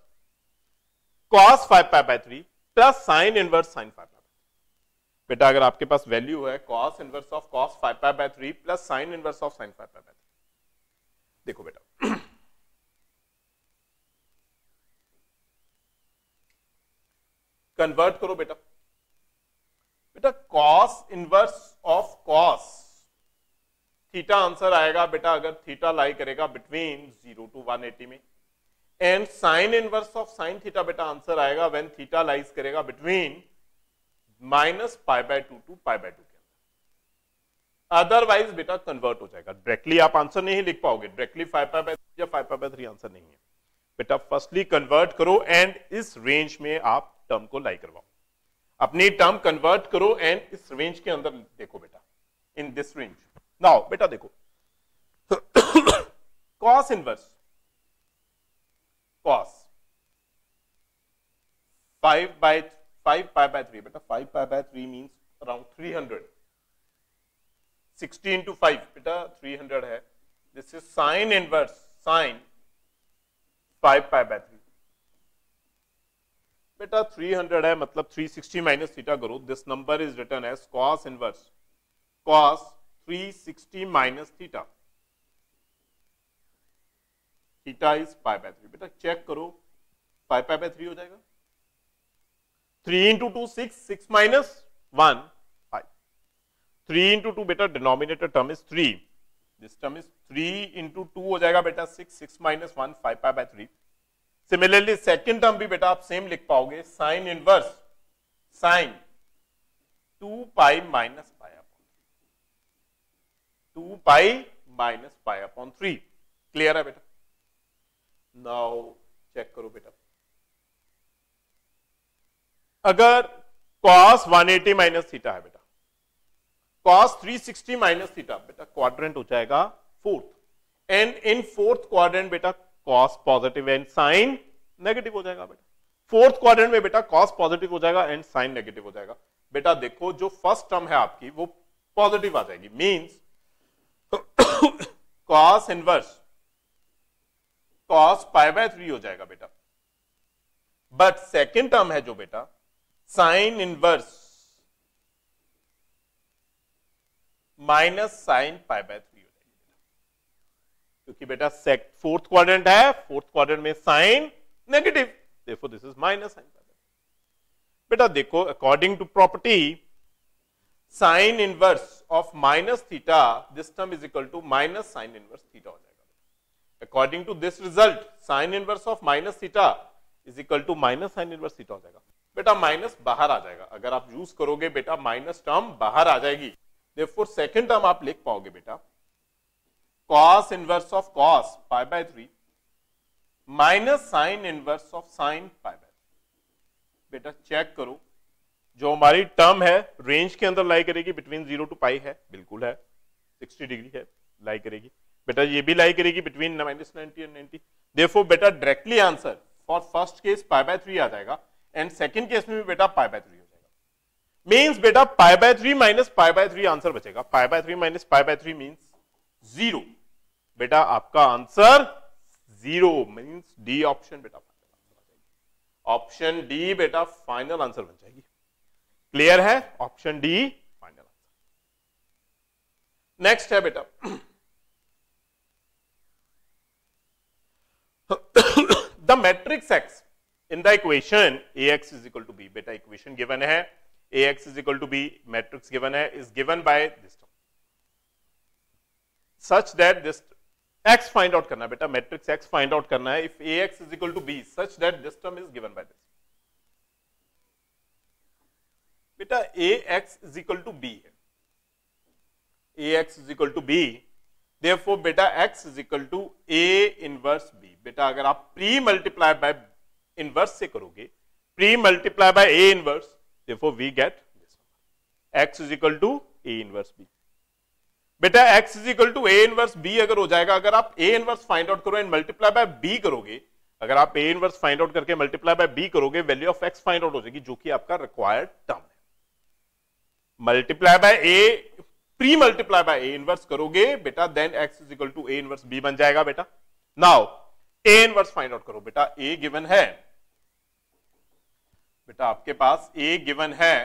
cos 5 pi by 3 plus sine inverse sin 5 pi by 3 बेटा। अगर आपके पास वैल्यू है cos inverse of cos 5 pi by 3 plus sign inverse of sin 5 pi by 3, देखो बेटा convert करो बेटा, बेटा cos inverse of cos theta answer आएगा बेटा अगर थीटा लाई करेगा बिटवीन 0 टू 180 में, and sine inverse of sine theta बेटा आंसर आएगा व्हेन थीटा लाइज करेगा between minus pi by 2 to pi by 2 के अंदर। अदरवाइज बेटा कन्वर्ट हो जाएगा। डायरेक्टली आप आंसर नहीं लिख पाओगे, डायरेक्टली 5 पाई बाय 3 या 5 पाई बाय 3 आंसर नहीं है बेटा। फर्स्टली कन्वर्ट करो एंड इस रेंज में आप टर्म को लाई करवाओ, अपनी टर्म कन्वर्ट करो एंड इस रेंज के अंदर देखो बेटा, इन दिस रेंज। नाउ बेटा देखो cos inverse cos 5 pi by 3 बेटा, 5 pi by 3 means around 300, 60 into 5 बेटा 300 है। This is sine inverse sine 5 pi by 3 बेटा 300 है, मतलब 360 माइनस थीटा करो, this number is written as cos inverse cos 360 minus theta, theta is pi by 3 बेटा। Check करो 5 pi by 3 हो जाएगा, 3 into 2 6, 6 minus 1 5, 3 into 2 बेटा denominator term is 3, this term is 3 into 2 हो जाएगा बेटा 6, 6 minus 1 5 pi by 3। Similarly second term भी बेटा आप सेम लिख पाओगे, sign inverse sign 2 pi minus pi upon 2 pi minus pi upon 3। Clear है बेटा? नाउ चेक करो बेटा, अगर cos 180 माइनस थीटा है बेटा, cos 360 माइनस थीटा बेटा, क्वाड्रेंट हो जाएगा fourth, and in fourth quadrant बेटा cos positive and sine negative हो जाएगा बेटा। फोर्थ क्वाड्रेंट में बेटा cos पॉजिटिव हो जाएगा एंड साइन नेगेटिव हो जाएगा बेटा। देखो जो फर्स्ट टर्म है आपकी वो पॉजिटिव आ जाएगी, means cos inverse cos pi by 3 हो जाएगा बेटा। बट सेकेंड टर्म है जो बेटा sine inverse minus sine pi by 3 हो जाएगी बेटा, क्योंकि बेटा फोर्थ क्वाड्रेंट है, फोर्थ क्वाड्रेंट में sine negative, therefore this is minus sine pi by 3 बेटा। देखो according to property sine inverse of minus theta, this term is equal to minus sine inverse theta हो जाएगा। According to this result sine inverse of minus theta is equal to minus sine inverse theta हो जाएगा बेटा। Minus बाहर आ जाएगा, अगर आप यूज करोगे बेटा माइनस टर्म बाहर आ जाएगी, देयरफॉर सेकंड टर्म आप लिख पाओगे बेटा cos inverse of cos pi by 3 minus sine inverse of sign pi by 3 बेटा। चेक करो जो हमारी टर्म है रेंज के अंदर लाई करेगी, बिटवीन 0 टू पाई है, बिल्कुल है, 60 डिग्री है, लाई करेगी बेटा। ये भी लाई करेगी बिटवीन -90 एंड 90, देयरफॉर बेटा directly answer for first case pi by 3 आ जाएगा एंड सेकंड केस में भी बेटा पाई बाय 3 हो जाएगा। मींस बेटा pi by 3 minus pi by 3 answer बचेगा। Pi by 3 minus pi by 3 means 0 बेटा, आपका आंसर 0 मींस डी ऑप्शन बेटा फाइनल आंसर आ जाएगी। ऑप्शन डी बेटा फाइनल आंसर बन जाएगी। क्लियर है? Option D final answer. Next है बेटा the matrix x in the equation ax is equal to b बेटा, इक्वेशन गिवन है ax is equal to b, matrix given है, is given by this term such that this x find out करना है बेटा, matrix x find out करना है if ax is equal to b such that this term is given by this बेटा। ax is equal to b है, ax is equal to b, therefore बेटा x is equal to a inverse b बेटा। अगर आप pre multiply by inverse से करोगे, pre multiply by a inverse, therefore we get this number x is equal to a inverse b बेटा। x is equal to a inverse b अगर हो जाएगा, अगर आप a इनवर्स फाइंड आउट करो and multiply by b करोगे, अगर आप a इनवर्स फाइंड आउट करके मल्टीप्लाई बाय b करोगे, value of x find out हो जाएगी, जो कि आपका रिक्वायर्ड टर्म है। Multiply by a, premultiply by a inverse करोगे बेटा, then x is equal to a inverse b बन जाएगा बेटा। Now a inverse find out करो बेटा, a गिवन है बेटा, आपके पास a गिवन है,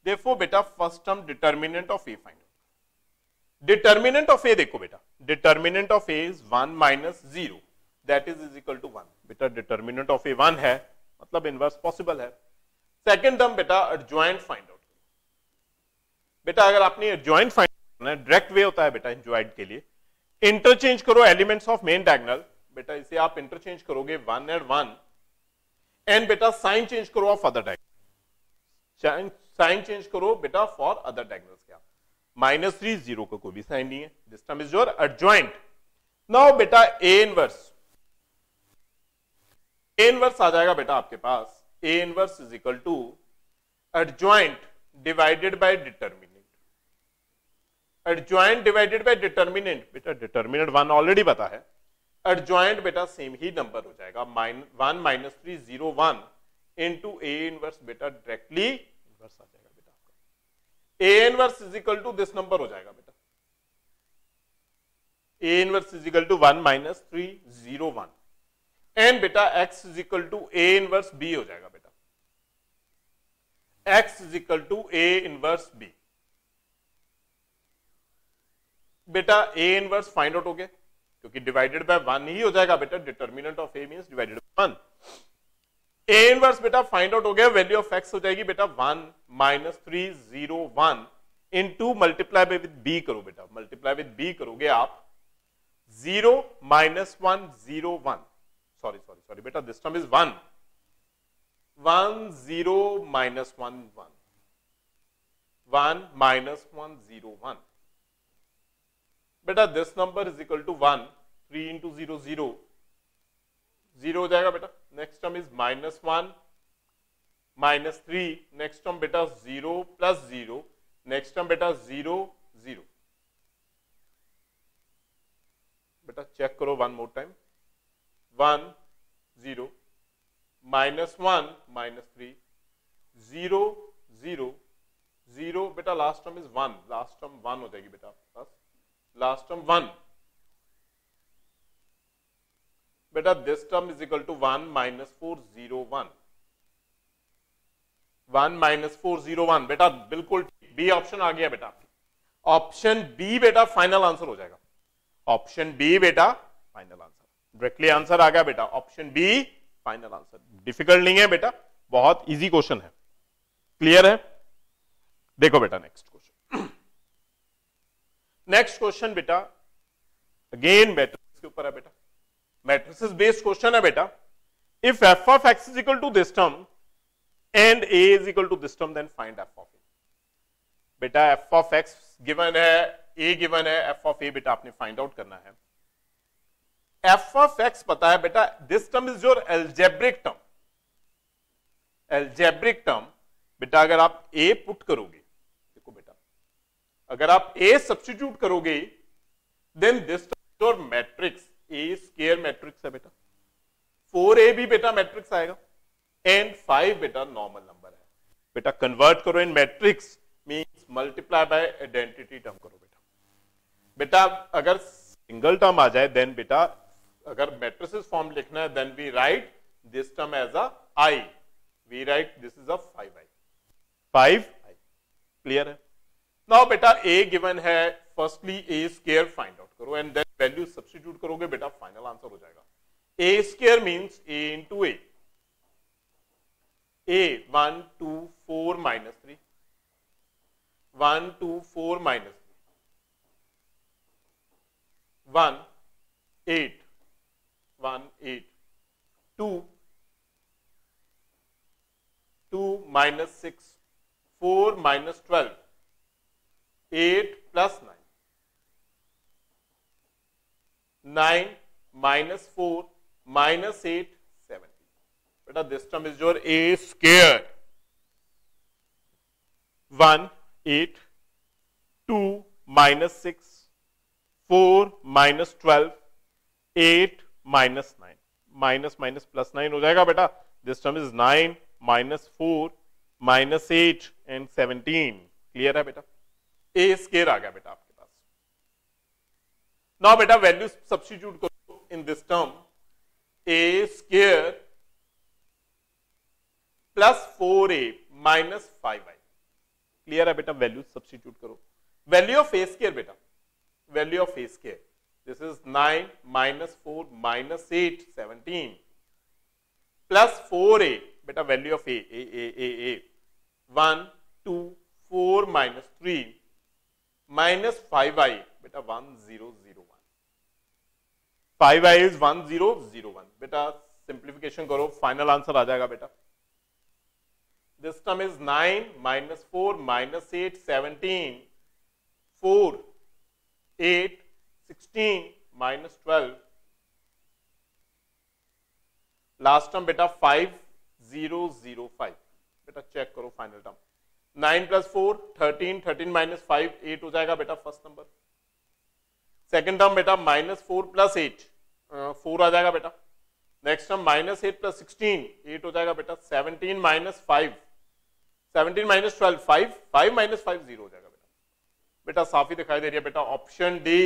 देखो बेटा first term determinant of a find out. Determinant of a देखो बेटा, determinant of a is 1 minus 0 that is equal to 1 बेटा। डिटर्मिनेंट ऑफ a 1 है, मतलब इनवर्स पॉसिबल है। सेकंड टर्म बेटा एडजॉइंट फाइंड आउट बेटा। अगर आपने एडजॉइंट फाइंड करना है, डायरेक्ट वे होता है बेटा एडजॉइंट के लिए, इंटरचेंज करो एलिमेंट्स ऑफ मेन डायगोनल बेटा, इसे आप इंटरचेंज करोगे 1 एंड 1 एंड बेटा साइन चेंज करो of other diagonal, sign change करो बेटा फॉर अदर डायगोनल्स क्या, -3 0 का कोई भी साइन नहीं है, this term is your adjoint. Now बेटा ए इनवर्स आ जाएगा बेटा आपके पास, A inverse is equal to adjoint divided by determinant. Adjoint divided by determinant, बेटा डिटर्मिनेंट 1 ऑलरेडी पता है, एडजॉइंट बेटा सेम ही नंबर हो जाएगा, 1 -3 0 1 इंटू ए इनवर्स, बेटा डायरेक्टली इनवर्स आ जाएगा बेटा आपका। A inverse is equal to this number हो जाएगा बेटा, A inverse is equal to 1 -3 0 1 and बेटा x is equal to A inverse B हो जाएगा बेटा, x is equal to A inverse B. बेटा ए इनवर्स फाइंड आउट हो गया क्योंकि डिवाइडेड बाय 1 ही हो जाएगा बेटा, determinant of A means divided by 1। A inverse बेटा फाइंड आउट हो गया, वैल्यू ऑफ x हो जाएगी बेटा 1 -3 0 1 into multiply by with b करो बेटा, मल्टीप्लाई विद b करोगे आप 0 -1 0 1, सॉरी बेटा दिस टर्म इज 1 1 0 -1 1 1 -1 0 1, बेटा this number is equal to 1 3 into 0 0 0 हो जाएगा बेटा। Next term is -1 -3, next term बेटा 0 + 0, नेक्स्ट टर्म बेटा 0 0, बेटा चेक करो वन मोर टाइम, 1 0 -1 -3 0 0 0, बेटा last term is 1, last term 1 हो जाएगी बेटा आपके पास, लास्ट टर्म 1, बेटा this term is equal to 1 -4 0 1 1 -4 0 1, बेटा बिल्कुल बी ऑप्शन आ गया बेटा आपकी, ऑप्शन बी बेटा फाइनल आंसर हो जाएगा, ऑप्शन बी बेटा फाइनल आंसर, डायरेक्टली आंसर आ गया बेटा, option B final answer. Difficult नहीं है बेटा, बहुत इजी क्वेश्चन है, क्लियर है। देखो बेटा नेक्स्ट क्वेश्चन, नेक्स्ट क्वेश्चन बेटा अगेन मैट्रिक्स के ऊपर है बेटा, मैट्रिक्स बेस्ड क्वेश्चन है बेटा। If f of x is equal to this term and a is equal to this term, then find f of a। बेटा f of x गिवन है, a given है, f of a बेटा आपने find out करना है। f of x पता है बेटा, this term is your algebraic term, algebraic term बेटा अगर आप a पुट करोगे, देखो बेटा अगर आप a सब्स्टिट्यूट करोगे, then this term your matrix a square matrix है बेटा, 4a भी बेटा मैट्रिक्स आएगा एंड 5 बेटा नॉर्मल नंबर है बेटा, कन्वर्ट करो in matrix means multiply by identity term करो बेटा। बेटा अगर सिंगल टर्म आ जाए देन बेटा, अगर मैट्रिसेस फॉर्म लिखना है then we write this term as a i, we write this is a 5i, 5i, clear है। नाउ बेटा a गिवन है, firstly a square find out करो एंड देन वैल्यू सब्स्टिट्यूट करोगे बेटा, फाइनल आंसर हो जाएगा। a square means a into a, a 1 2 4 -3 1 2 4 -3 1 8 1 8 2 2 -6 4 -12 8 + 9 9 -4 -8 17, बेटा this term is your a square 1 8 2 -6 4 -12 8 -9, minus minus plus 9 हो जाएगा बेटा, this term is 9 -4 -8 and 17, clear है बेटा, a स्क्वायर आ गया बेटा आपके पास। नाउ बेटा वैल्यू सब्स्टिट्यूट करो इन this term, a square plus 4a minus 5i, clear है बेटा, वैल्यू सब्स्टिट्यूट करो। वैल्यू ऑफ a स्क्वायर बेटा, value of a square this is 9 -4 -8 17 plus 4a बेटा, value of a 1 2 4 -3 minus 5i बेटा 1001, 5i is 1001 बेटा, simplification करो final answer आ जाएगा बेटा this term is 9 minus 4 minus 8 17 4 8 16 minus 12 last term बेटा 5005 बेटा चेक करो फाइनल टर्म 9 प्लस 4 13 13 माइनस 5 8 हो जाएगा बेटा फर्स्ट नंबर सेकेंड टर्म बेटा माइनस 4 प्लस 8 4 आ जाएगा बेटा नेक्स्ट टर्म माइनस 8 प्लस 16 8 हो जाएगा बेटा 17 माइनस 5 17 माइनस 12 5 5 माइनस 5 0 हो जाएगा बेटा बेटा साफ ही दिखाई दे रही है बेटा ऑप्शन डी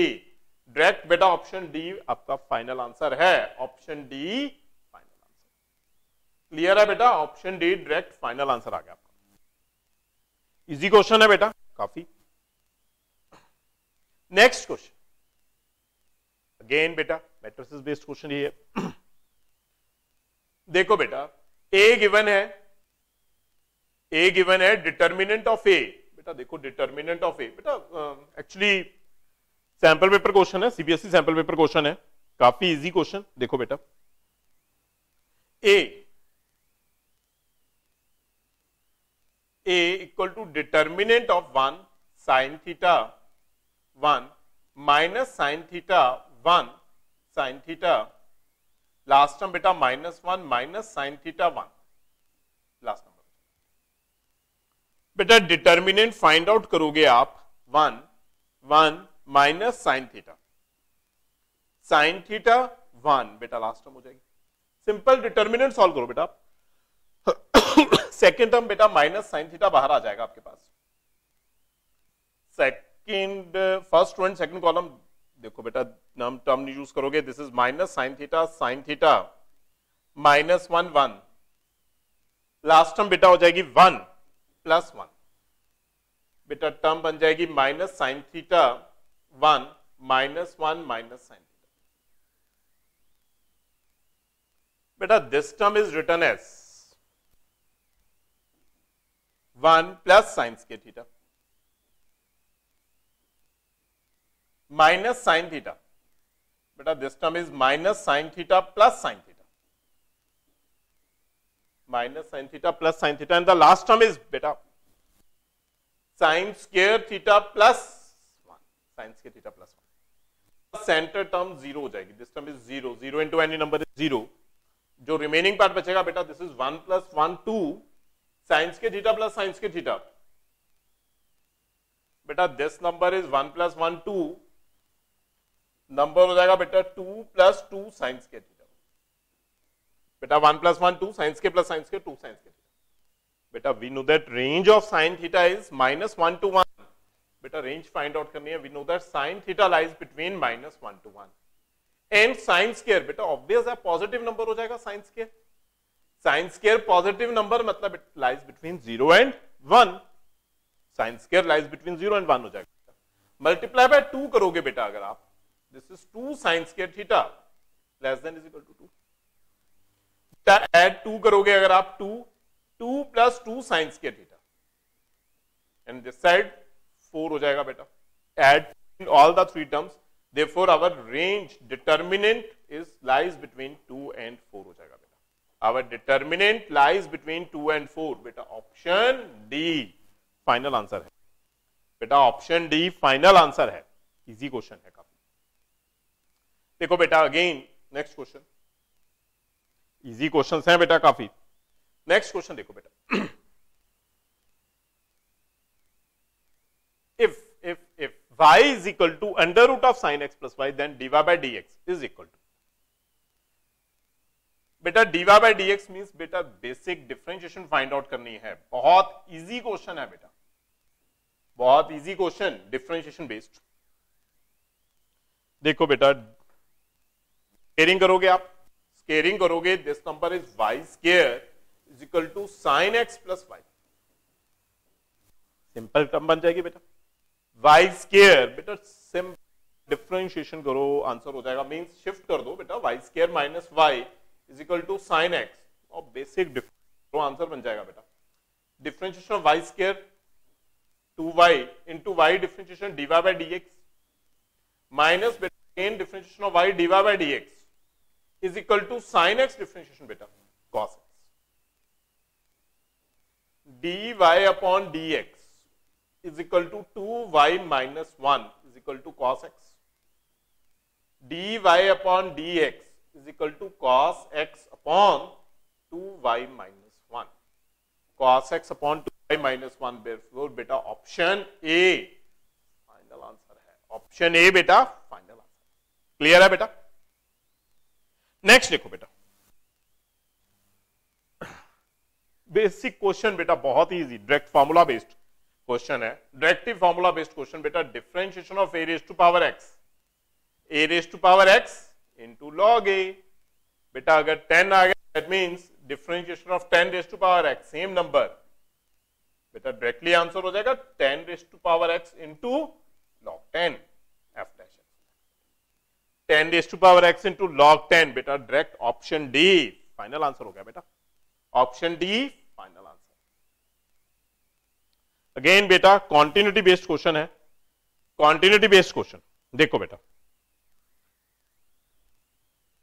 डायरेक्ट बेटा ऑप्शन डी आपका फाइनल आंसर है option D final answer clear है बेटा option D direct final answer आ गया आपका इजी क्वेश्चन है बेटा काफी नेक्स्ट क्वेश्चन अगेन बेटा मैट्रिसेस बेस्ड क्वेश्चन ये है देखो बेटा ए गिवन है डिटर्मिनेंट ऑफ ए बेटा देखो डिटर्मिनेंट ऑफ ए बेटा एक्चुअली सैंपल पेपर क्वेश्चन है सीबीएसई सैंपल पेपर क्वेश्चन है काफी इजी क्वेश्चन देखो बेटा A equal to determinant of 1 sine theta 1 minus sine theta 1 sine theta last term बेटा -1 minus sine theta 1 last number बेटा determinant find out करोगे आप 1 minus sine theta 1 बेटा last term हो जाएगी सिंपल डिटर्मिनेंट सॉल्व करो बेटा सेकेंड टर्म बेटा माइनस साइन थीटा बाहर आ जाएगा आपके पास second first one second column देखो बेटा नाम टर्म यूज करोगे this is minus sine theta -1 last term बेटा हो जाएगी 1 प्लस 1 बेटा टर्म बन जाएगी minus sine theta 1 -1 minus sine theta बेटा this term is written as 1 plus sine square theta minus sine theta बेटा this term is minus sine theta plus sine theta minus sine theta plus sine theta and the last term is बेटा sine square theta plus 1 sine square theta plus 1 center term 0 हो जाएगी this term is 0 into any number is 0 जो remaining part बचेगा बेटा this is 1 plus 1 2 sine square theta plus sine square theta बेटा this number is 1 plus 1 2 number हो जाएगा बेटा 2 plus 2 sine square theta बेटा 1 plus 1 2 sine square plus sine square 2 sine square बेटा we know that range of sine theta is -1 to 1 बेटा range find out करनी है we know that sine theta lies between -1 to 1 and sine square बेटा obvious है positive number हो जाएगा sine square positive number मतलब it lies between 0 and 1 sine square lies between 0 and 1 हो जाएगा मल्टीप्लाई बाय 2 करोगे बेटा अगर आप this is 2 sin square theta less than is equal to 2 add 2 करोगे अगर आप 2 plus 2 sin square theta and this side 4 हो जाएगा बेटा add all the three terms therefore our range determinant is lies between 2 and 4 हो जाएगा बेटा our determinant lies between 2 and 4 बेटा ऑप्शन डी फाइनल आंसर है बेटा ऑप्शन डी फाइनल आंसर है इजी क्वेश्चन है काफी देखो बेटा again next question easy questions हैं बेटा काफी नेक्स्ट क्वेश्चन देखो बेटा if y is equal to under root of sin x plus y then dy by dx is equal to बेटा dy by dx मींस बेटा बेसिक डिफरेंशिएशन फाइंड आउट करनी है बहुत इजी क्वेश्चन है बेटा बहुत इजी क्वेश्चन डिफरेंशिएशन बेस्ड देखो बेटा स्केयरिंग करोगे आप स्केयरिंग करोगे this number is y square is equal to sin x plus y simple term बन जाएगी बेटा y स्क्वायर बेटा सिंपल डिफरेंशिएशन करो आंसर हो जाएगा मींस शिफ्ट कर दो बेटा y square minus y is equal to sin x और बेसिक आंसर बन जाएगा बेटा differentiation of y square 2y into y differentiation dy by dx minus बेटा again differentiation of y dy by dx is equal to sin x differentiation बेटा cos x d y upon d x is equal to 2y minus 1 is equal to cos x. D y upon d x is equal to cos x upon 2y minus 1। Cos x upon 2y minus 1, बेटा option A final answer है। Option A बेटा final answer. Clear है बेटा? Next देखो बेटा, basic question बेटा, बहुत ही easy, direct formula based question है। डायरेक्टिव फार्मूला बेस्ड क्वेश्चन बेटा, differentiation of a raise to power x, a raise to power x into log a. बेटा अगर 10 आ गया that means differentiation of 10 raise to power x, same number, बेटा directly answer हो जाएगा 10 raise to power x into log 10 F dash. 10 raise to power x into log 10, बेटा direct option D final answer हो गया बेटा। Option D final answer. Again बेटा continuity based question है। Continuity based question देखो बेटा,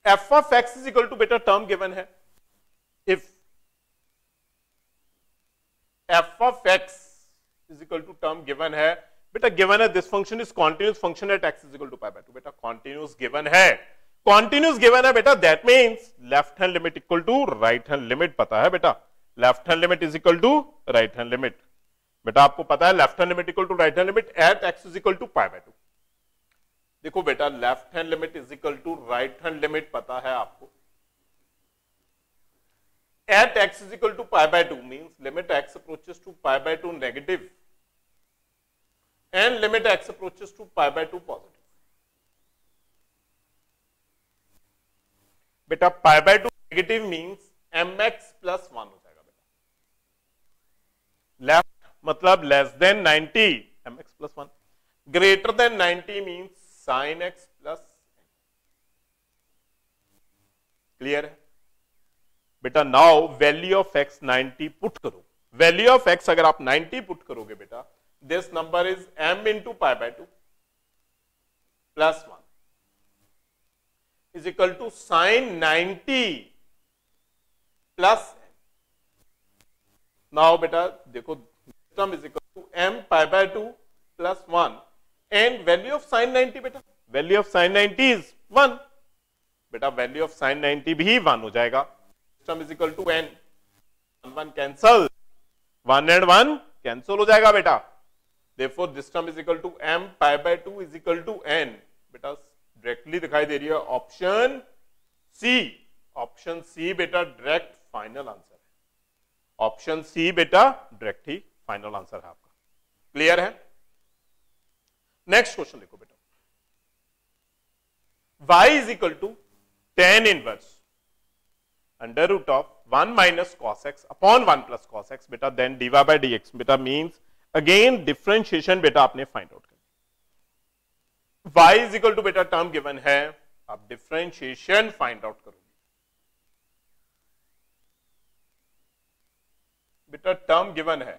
f of x is equal to, बेटा term given है, if f of x is equal to term given है, बेटा गिवन है this function is continuous function at x is equal to pi by 2। बेटा continuous given है, continuous given है बेटा, that means left hand limit equal to right hand limit पता है बेटा। Left hand limit is equal to right hand limit, बेटा आपको पता है left hand limit equal to right hand limit at x is equal to pi by 2। देखो बेटा left hand limit is equal to right hand limit पता है आपको, at x is equal to pi by 2 means limit x approaches to pi by 2 negative and limit x approaches to pi by 2 positive. बेटा pi by 2 negative means m x plus 1 हो जाएगा बेटा। Left मतलब less than 90 m x plus 1, greater than 90 means sine x plus. Clear है बेटा? Now value of x 90 put करो। Value of x अगर आप 90 पुट करोगे बेटा, this number is m into pi by 2 plus 1 is equal to sine 90 plus. Now बेटा देखो term is equal to m pi by 2 plus 1 and value of sine 90 बेटा, value of sine 90 is 1। बेटा value of sine 90 भी 1 हो जाएगा। Term is equal to n, 1 cancel, 1 and 1 cancel हो जाएगा बेटा। Therefore, this term is equal to m pi by 2 is equal to n। बेटा directly दिखाई दे रही है ऑप्शन सी। ऑप्शन सी बेटा डायरेक्ट फाइनल आंसर है। ऑप्शन सी बेटा डायरेक्ट ही फाइनल आंसर है आपका। क्लियर है? नेक्स्ट क्वेश्चन देखो बेटा, y is equal to tan inverse under root of 1 minus cos x upon 1 plus cos x बेटा, then dy by dx बेटा means again differentiation बेटा आपने फाइंड आउट करना। y इज इक्वल टू बेटा term given है, आप differentiation find out करोगे। बेटा टर्म गिवन है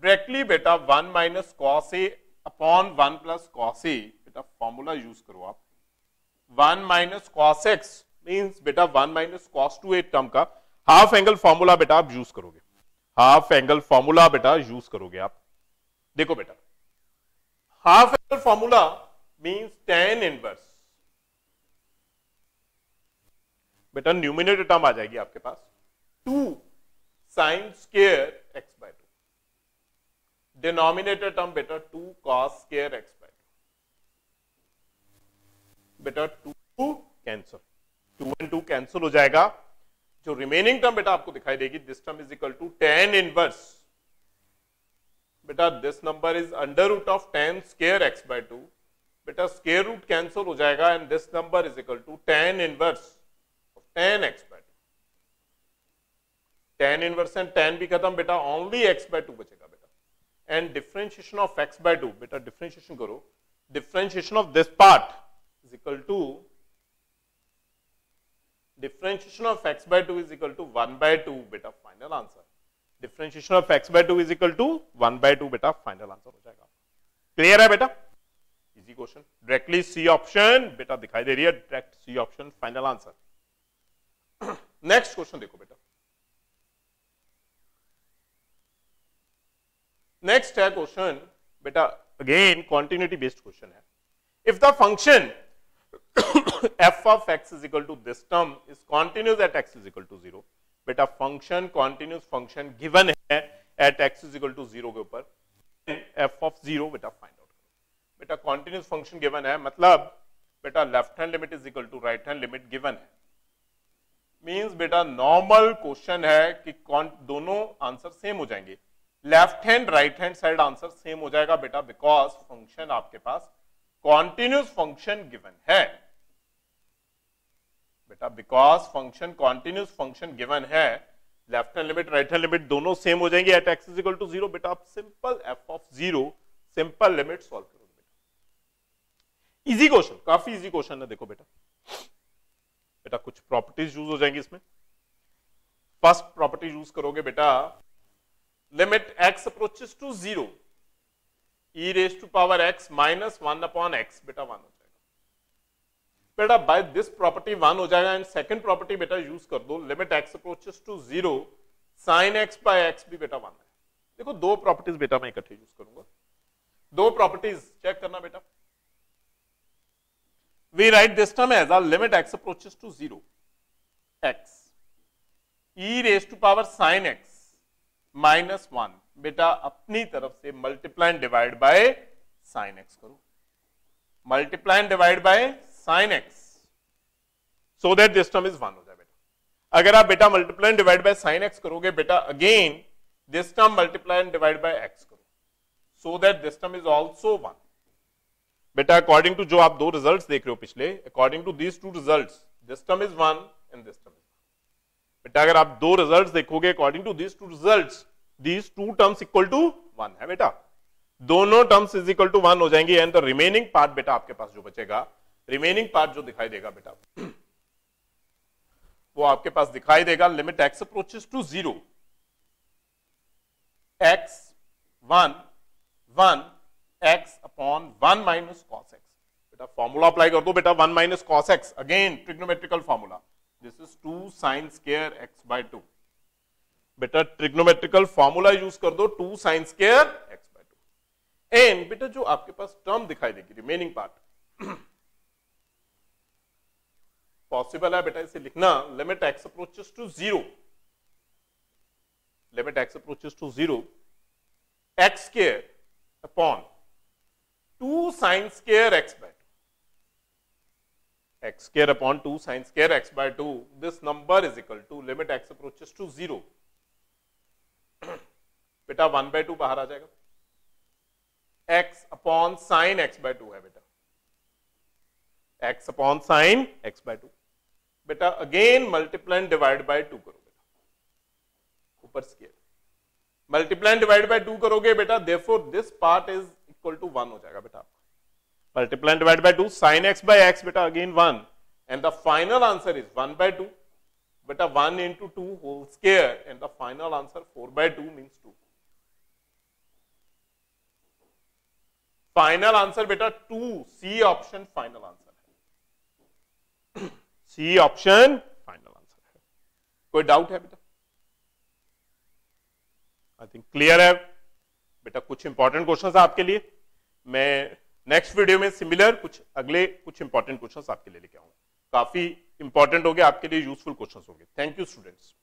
डायरेक्टली बेटा 1 minus cos A upon 1 plus cos A, बेटा फॉर्मूला यूज करो आप। 1 माइनस कॉस एक्स मीन्स बेटा 1 माइनस कॉस 2a टर्म का हाफ एंगल फॉर्मूला बेटा आप यूज करोगे। हाफ एंगल फॉर्मूला बेटा यूज करोगे आप। देखो बेटा half angle formula means tan inverse, बेटा न्यूमिनेटर टर्म आ जाएगी आपके पास 2 sine square x by 2, denominator term बेटा 2 cos स्क्वायर x बाय 2, बेटा 2 कैंसल, 2 and 2 कैंसल हो जाएगा। जो रिमेनिंग टर्म बेटा आपको दिखाई देगी, this term is equal to tan inverse, बेटा this number is under root of tan square x by 2, बेटा स्क्वायर रूट कैंसिल हो जाएगा and this number is equal to tan inverse of tan x by 2। tan inverse and tan भी खत्म बेटा, only x by 2 बचेगा बेटा। And differentiation of x by 2, बेटा differentiation करो, differentiation of this part is equal to differentiation of x by 2 is equal to 1 by 2 बेटा final answer. differentiation of x by 2 is equal to 1 by 2 बेटा final answer हो जाएगा। Clear है बेटा? Easy question, directly C option बेटा दिखाई दे रही है, direct C option final answer. Next question देखो बेटा, नेक्स्ट है क्वेश्चन बेटा, अगेन कॉन्टिन्यूटी बेस्ड क्वेश्चन है. If the function f of x is equal to this term is continuous at x is equal to 0. बेटा function continuous function given है eight x is equal to 0 के ऊपर, f of 0 बेटा find out करो. बेटा continuous function given है, मतलब बेटा left hand limit is equal to right hand limit given है. मींस बेटा नॉर्मल क्वेश्चन है कि दोनों आंसर सेम हो जाएंगे. Left hand right hand side answer same हो जाएगा बेटा, बिकॉज फंक्शन आपके पास कॉन्टिन्यूस फंक्शन गिवन है बेटा, because function continuous function given है. Left hand limit right hand limit दोनों सेम हो जाएंगे at x is equal to 0. बेटा आप simple F of 0 simple limit solve करोगे बेटा. इजी क्वेश्चन, काफी इजी क्वेश्चन है. देखो बेटा, बेटा कुछ प्रॉपर्टीज यूज हो जाएंगी इसमें. फर्स्ट प्रॉपर्टी यूज करोगे बेटा, limit x approaches to 0 e raise to power x minus 1 upon x, बेटा 1 हो जाएगा. बेटा बाय दिस प्रॉपर्टी 1 हो जाएगा. एंड सेकंड प्रॉपर्टी बेटा यूज कर दो, limit x approaches to 0 sine x by x भी बेटा 1 है. देखो दो प्रॉपर्टीज बेटा मैं इकट्ठे यूज करूंगा. दो प्रॉपर्टीज चेक करना बेटा. We write this term as a limit x approaches to 0 x e raised to power sin x minus 1. बेटा अपनी तरफ से multiply and divide bye sin x करो. Multiply and divide bye sin x so that this term is 1 हो जाए बेटा. अगर आप बेटा multiply and divide bye sin x करोगे बेटा, again this term multiply and divide bye x करो so that this term is also 1. बेटा अकॉर्डिंग टू जो आप दो रिजल्ट्स देख रहे हो पिछले, according to these two results this term is 1 and this term is 1. बेटा अगर आप दो रिजल्ट्स देखोगे according to these two results, these two terms equal to 1 है बेटा. दोनों टर्म्स इज इक्वल टू 1 हो जाएंगे. एंड द रिमेनिंग पार्ट बेटा आपके पास जो बचेगा, रिमेनिंग पार्ट जो दिखाई देगा बेटा, वो आपके पास दिखाई देगा limit x approaches to 0 x 1 1 x upon 1 minus cos x. बेटा फॉर्मूला अप्लाई कर दो बेटा, 1 minus cos x, again trigonometrical formula. This is 2 sine square x by 2. बेटा ट्रिग्नोमेट्रिकल फॉर्मूला यूज कर दो, 2 sine square x by 2. And बेटा जो आपके पास टर्म दिखाई देगी रिमेनिंग पार्ट, पॉसिबल है बेटा इसे लिखना, limit x approaches to 0 limit x approaches to 0 x square upon 2 sin square x by 2. x square upon 2 sin square x by 2. This number is equal to limit x approaches to 0. बेटा 1 by 2 बाहर आ जाएगा. x upon sin x by 2 है बेटा. x upon sin x by 2. बेटा again multiply and divide by 2 करो बेटा, ऊपर square. Multiply and divide by 2 करोगे बेटा, therefore this part is equal to 1 हो जाएगा बेटा आपका. Multiply divide by 2 sin x by x बेटा again 1 and the final answer is 1 by 2 बेटा. 1 into 2 whole square and the final answer 4 by 2 means 2. Final answer बेटा 2, सी option final answer है. सी option final answer है. कोई doubt है बेटा? I think clear है बेटा. कुछ इंपॉर्टेंट क्वेश्चंस आपके लिए मैं नेक्स्ट वीडियो में सिमिलर अगले कुछ इंपॉर्टेंट क्वेश्चंस आपके लिए लेके आऊंगा. काफी इंपॉर्टेंट हो गए आपके लिए, यूजफुल क्वेश्चंस हो गए. Thank you students.